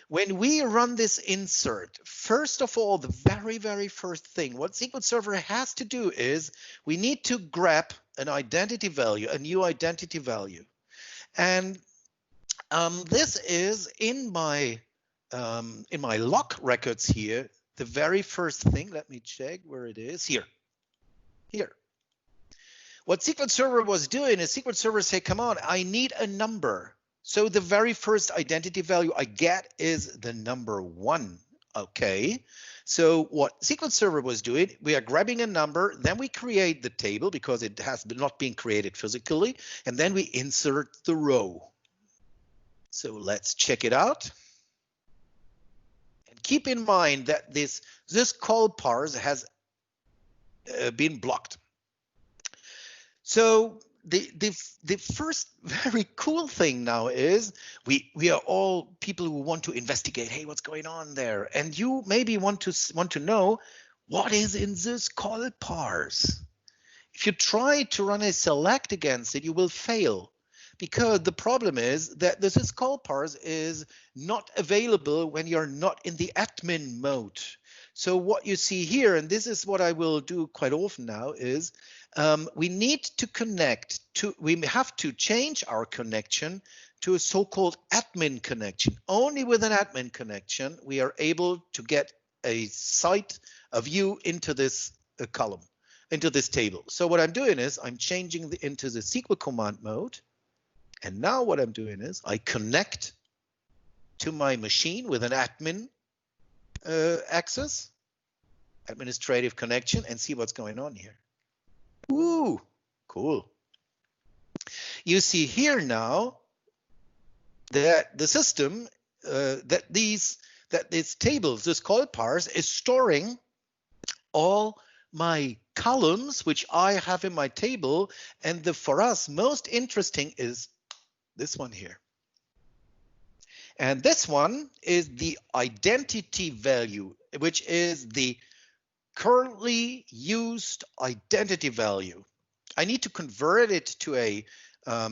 S2: When we run this insert, first of all, the very, very first thing, what SQL Server has to do is we need to grab an identity value, a new identity value. And this is in my log records here, the very first thing. Let me check where it is. Here. What SQL Server was doing is SQL Server say, come on, I need a number. So the very first identity value I get is the number 1. Okay, so what SQL Server was doing, we are grabbing a number, then we create the table because it has not been created physically, and then we insert the row. So let's check it out. And keep in mind that this call parse has been blocked. So the first very cool thing now is we are all people who want to investigate. Hey, what's going on there? And you maybe want to know what is in this call parse. If you try to run a select against it, you will fail, because the problem is that this call parse is not available when you're not in the admin mode. So what you see here, and this is what I will do quite often now, is we need to connect to, we have to change our connection to a so-called admin connection. Only with an admin connection, we are able to get a view into this column, into this table. So what I'm doing is I'm changing into the SQL command mode. And now what I'm doing is I connect to my machine with an admin access, administrative connection, and see what's going on here. Ooh, cool. You see here now that the system, that this table, this call parse, is storing all my columns which I have in my table, and for us most interesting is this one here. And this one is the identity value, which is the currently used identity value. I need to convert it to a,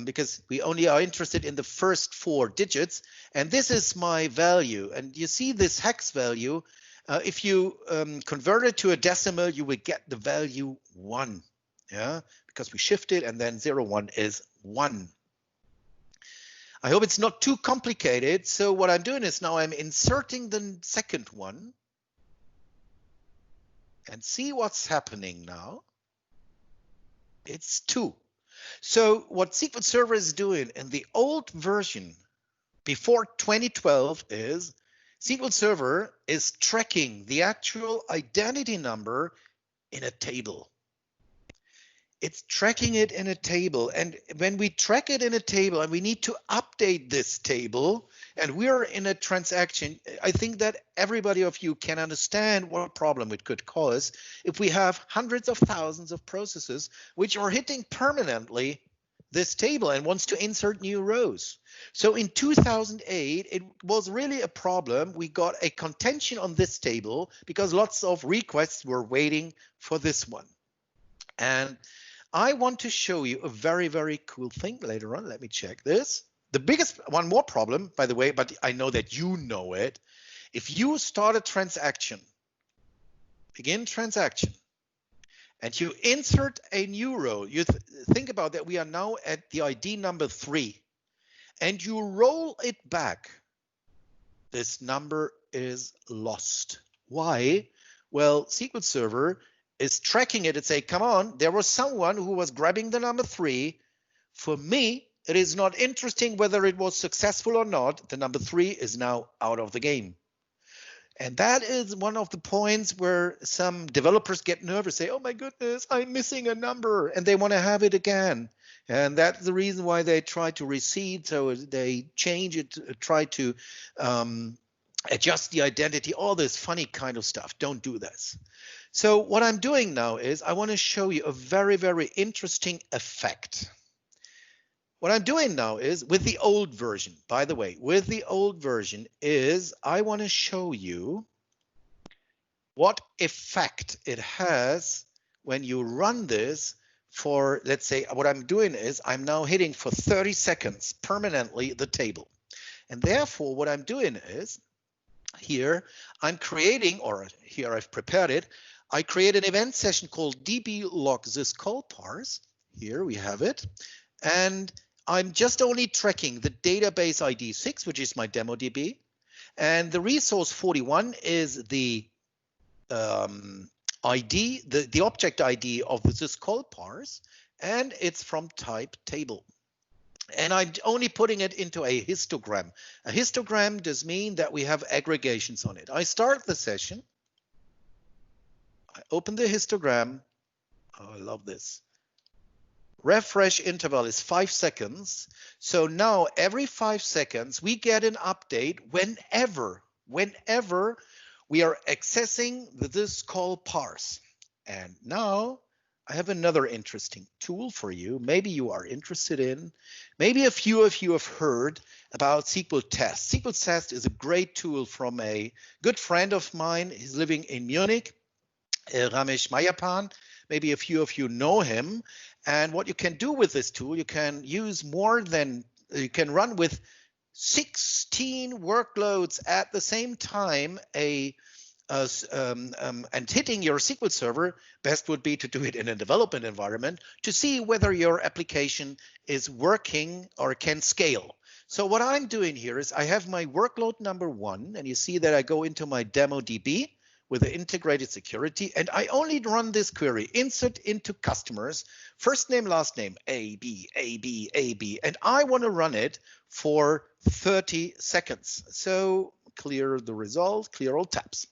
S2: because we only are interested in the first 4 digits, and this is my value. And you see this hex value, if you convert it to a decimal, you will get the value 1, yeah, because we shifted, and then 01 is 1. I hope it's not too complicated. So what I'm doing is now I'm inserting the second one and see what's happening now. It's 2. So what SQL Server is doing in the old version before 2012 is SQL Server is tracking the actual identity number in a table. It's tracking it in a table, and when we track it in a table and we need to update this table and we're in a transaction, I think that everybody of you can understand what a problem it could cause if we have hundreds of thousands of processes which are hitting permanently this table and wants to insert new rows. So in 2008, it was really a problem. We got a contention on this table because lots of requests were waiting for this one. And I want to show you a very, very cool thing later on. Let me check this. The biggest, one more problem, by the way, but I know that you know it. If you start a transaction, begin transaction, and you insert a new row, you think about that we are now at the ID number 3, and you roll it back, this number is lost. Why? Well, SQL Server is tracking it and say, come on, there was someone who was grabbing the number 3. For me, it is not interesting whether it was successful or not. The number 3 is now out of the game. And that is one of the points where some developers get nervous, say, oh my goodness, I'm missing a number, and they want to have it again. And that's the reason why they try to reseed. So they change it, try to adjust the identity, all this funny kind of stuff. Don't do this. So what I'm doing now is I want to show you a very, very interesting effect. What I'm doing now is with the old version, by the way, with the old version is I want to show you what effect it has when you run this for, let's say, what I'm doing is I'm now hitting for 30 seconds permanently the table. And therefore, what I'm doing is here I'm creating, or here I've prepared it, I create an event session called db log this call parse. Here we have it. And I'm just only tracking the database ID 6, which is my demo DB. And the resource 41 is the ID, the object ID of this call parse, and it's from type table. And I'm only putting it into a histogram. A histogram does mean that we have aggregations on it. I start the session. I open the histogram. Oh, I love this. Refresh interval is 5 seconds. So now every 5 seconds, we get an update whenever we are accessing this call parse. And now I have another interesting tool for you. Maybe you are interested in. Maybe a few of you have heard about SQL Test. SQL Test is a great tool from a good friend of mine. He's living in Munich, Ramesh Mayapan. Maybe a few of you know him. And what you can do with this tool, you can use you can run with 16 workloads at the same time and hitting your SQL server. Best would be to do it in a development environment to see whether your application is working or can scale. So what I'm doing here is I have my workload number 1, and you see that I go into my demo DB with the integrated security, and I only run this query: insert into customers, first name, last name, A, B, A, B, A, B, and I want to run it for 30 seconds. So clear the result, clear all tabs.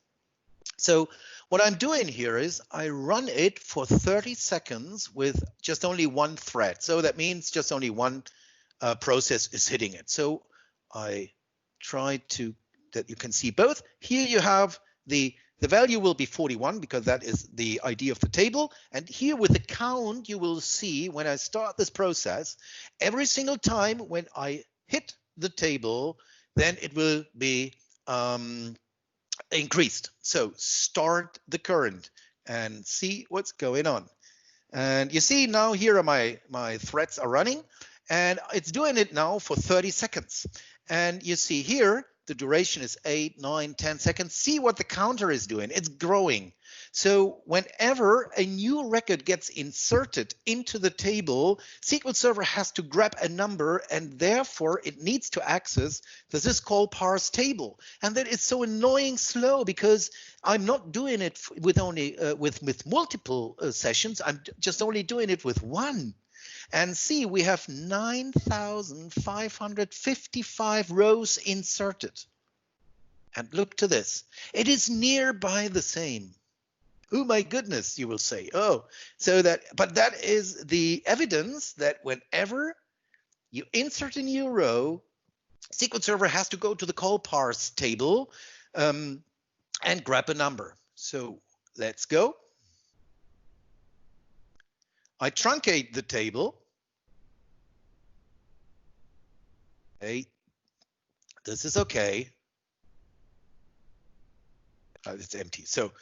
S2: So what I'm doing here is I run it for 30 seconds with just only one thread. So that means just only one process is hitting it. So I try to, that you can see both. Here you have the value will be 41 because that is the ID of the table. And here with the count, you will see when I start this process, every single time when I hit the table, then it will be increased. So start the current and see what's going on. And you see now here are my threads are running, and it's doing it now for 30 seconds. And you see here, the duration is 8, 9, 10 seconds. See what the counter is doing. It's growing. So whenever a new record gets inserted into the table, SQL Server has to grab a number, and therefore it needs to access the syscall parse table. And that is so annoying slow because I'm not doing it with only with multiple sessions. I'm just only doing it with one. And see, we have 9,555 rows inserted. And look to this. It is nearby the same. Oh my goodness, you will say. Oh, so but that is the evidence that whenever you insert a new row, SQL Server has to go to the call parse table and grab a number. So let's go. I truncate the table. Okay, this is okay. It's empty. So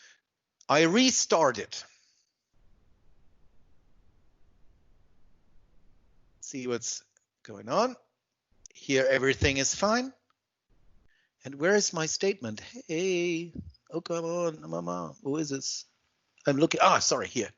S2: I restart it. See what's going on. Here everything is fine. And where is my statement? Hey, oh come on, mama, who is this? I'm looking. Sorry, here.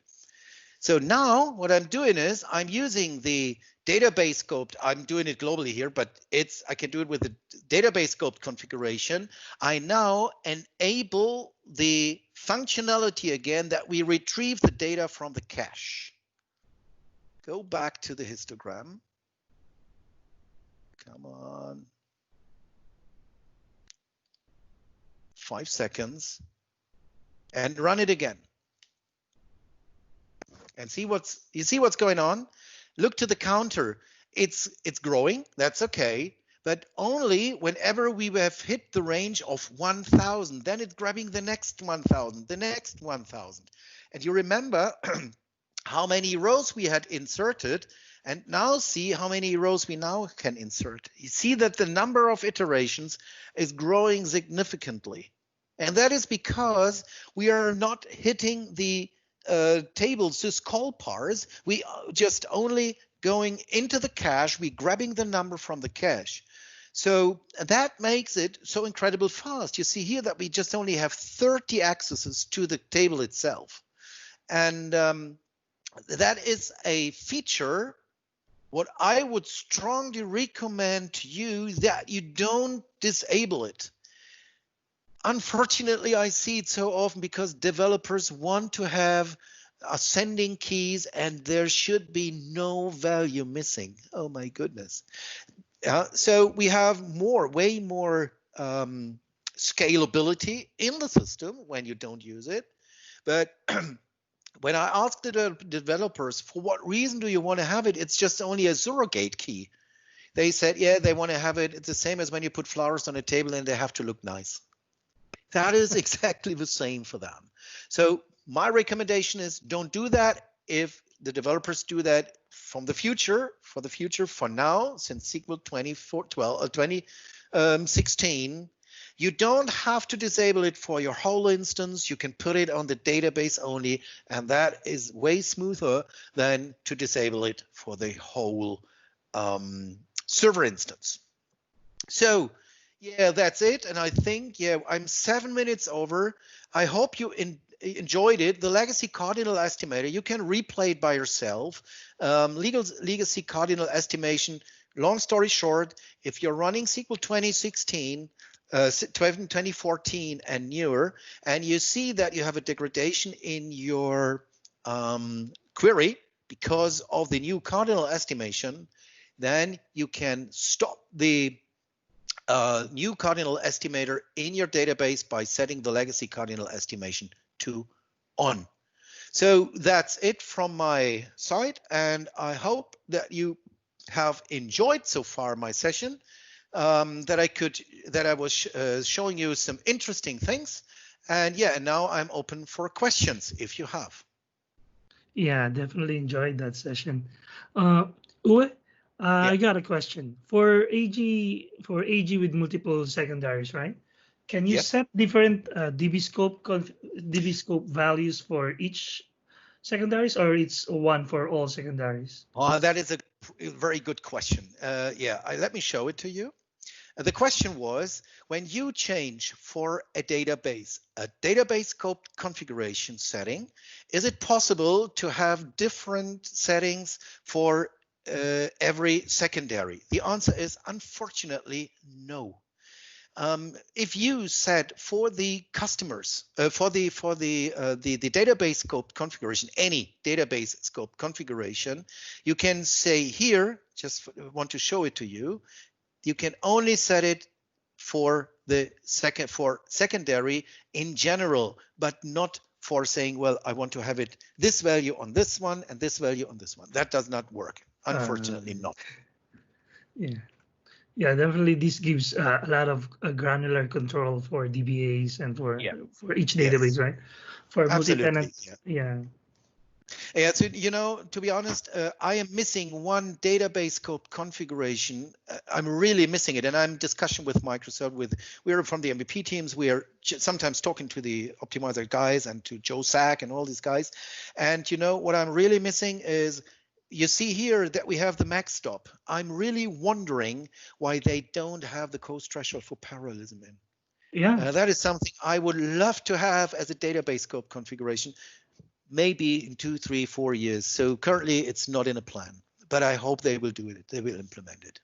S2: So now what I'm doing is I'm using the database scope. I'm doing it globally here, but I can do it with the database scope configuration. I now enable the functionality again that we retrieve the data from the cache. Go back to the histogram. Come on. 5 seconds. And run it again. And you see what's going on? Look to the counter. It's growing. That's okay. But only whenever we have hit the range of 1,000, then it's grabbing the next 1,000, the next 1,000. And you remember how many rows we had inserted, and now see how many rows we now can insert. You see that the number of iterations is growing significantly. And that is because we are not hitting the tables syscall parse. We are just only going into the cache, we grabbing the number from the cache. So that makes it so incredibly fast. You see here that we just only have 30 accesses to the table itself. And that is a feature what I would strongly recommend to you that you don't disable it. Unfortunately, I see it so often because developers want to have ascending keys, and there should be no value missing. Oh my goodness. So we have way more scalability in the system when you don't use it. But when I asked the developers, for what reason do you want to have it? It's just only a surrogate key. They said, yeah, they want to have it. It's the same as when you put flowers on a table and they have to look nice. That is exactly the same for them. So my recommendation is don't do that. If the developers do that for the future, for now, since SQL 2016, you don't have to disable it for your whole instance. You can put it on the database only, and that is way smoother than to disable it for the whole server instance. So yeah, that's it. And I think, yeah, I'm 7 minutes over. I hope you enjoyed it. The legacy cardinal estimator, you can replay it by yourself. Legacy cardinal estimation, long story short, if you're running SQL 2016, 2014 and newer, and you see that you have a degradation in your query because of the new cardinal estimation, then you can stop the new cardinal estimator in your database by setting the legacy cardinal estimation to on. So that's it from my side, and I hope that you have enjoyed so far my session, that I was showing you some interesting things. And yeah, and now I'm open for questions if you have.
S1: Yeah, definitely enjoyed that session. Uwe, I got a question. For AG with multiple secondaries, right? Can you set different DB scope values for each secondaries, or it's one for all secondaries?
S2: That is a very good question. Let me show it to you. The question was, when you change for a database scope configuration setting, is it possible to have different settings for every secondary? The answer is unfortunately no. If you set for the customers, for the database scope configuration, any database scope configuration, you can say here, just want to show it to you, you can only set it for the secondary in general, but not for saying, well, I want to have it this value on this one and this value on this one. That does not work. Unfortunately not.
S1: Yeah, definitely this gives a lot of granular control for DBAs and for each database, right? For multi-tenant.
S2: Yeah, so, you know, to be honest, I am missing one database scope configuration. I'm really missing it. And I'm in discussion with Microsoft. We're from the MVP teams. We are sometimes talking to the optimizer guys and to Joe Sack and all these guys. And, you know, what I'm really missing is, you see here that we have the MAXDOP. I'm really wondering why they don't have the cost threshold for parallelism in.
S1: Yeah.
S2: That is something I would love to have as a database scope configuration, maybe in 2, 3, 4 years. So currently it's not in a plan, but I hope they will do it. They will implement it.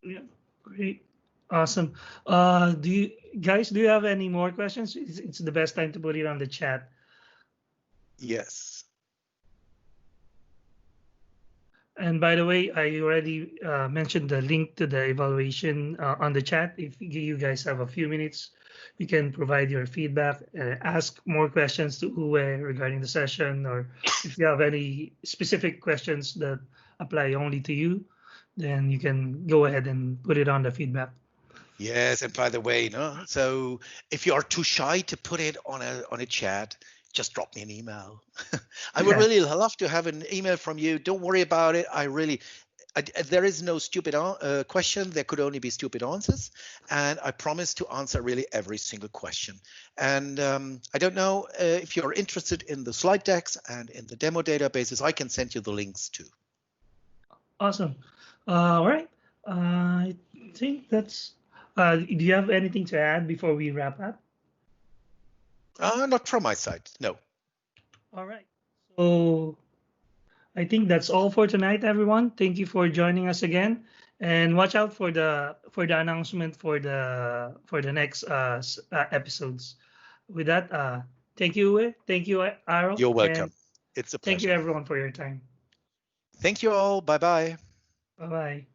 S1: Yeah, great. Awesome. Do you have any more questions? It's the best time to put it on the chat.
S2: Yes.
S1: And by the way, I already mentioned the link to the evaluation on the chat. If you guys have a few minutes, you can provide your feedback, ask more questions to Uwe regarding the session, or if you have any specific questions that apply only to you, then you can go ahead and put it on the feedback.
S2: Yes, and by the way, so if you are too shy to put it on a chat, just drop me an email. I would really love to have an email from you. Don't worry about it. There is no stupid question. There could only be stupid answers. And I promise to answer really every single question. And I don't know if you're interested in the slide decks and in the demo databases, I can send you the links too.
S1: Awesome. All right. I think that's, do you have anything to add before we wrap up?
S2: Not from my side, no.
S1: All right. So I think that's all for tonight, everyone. Thank you for joining us again, and watch out for the announcement for the next episodes. With that, thank you, Uwe. Thank you, Aro.
S2: You're welcome. It's a
S1: Thank you,
S2: pleasure.
S1: everyone, for your time.
S2: Thank you all. Bye-bye.
S1: Bye bye.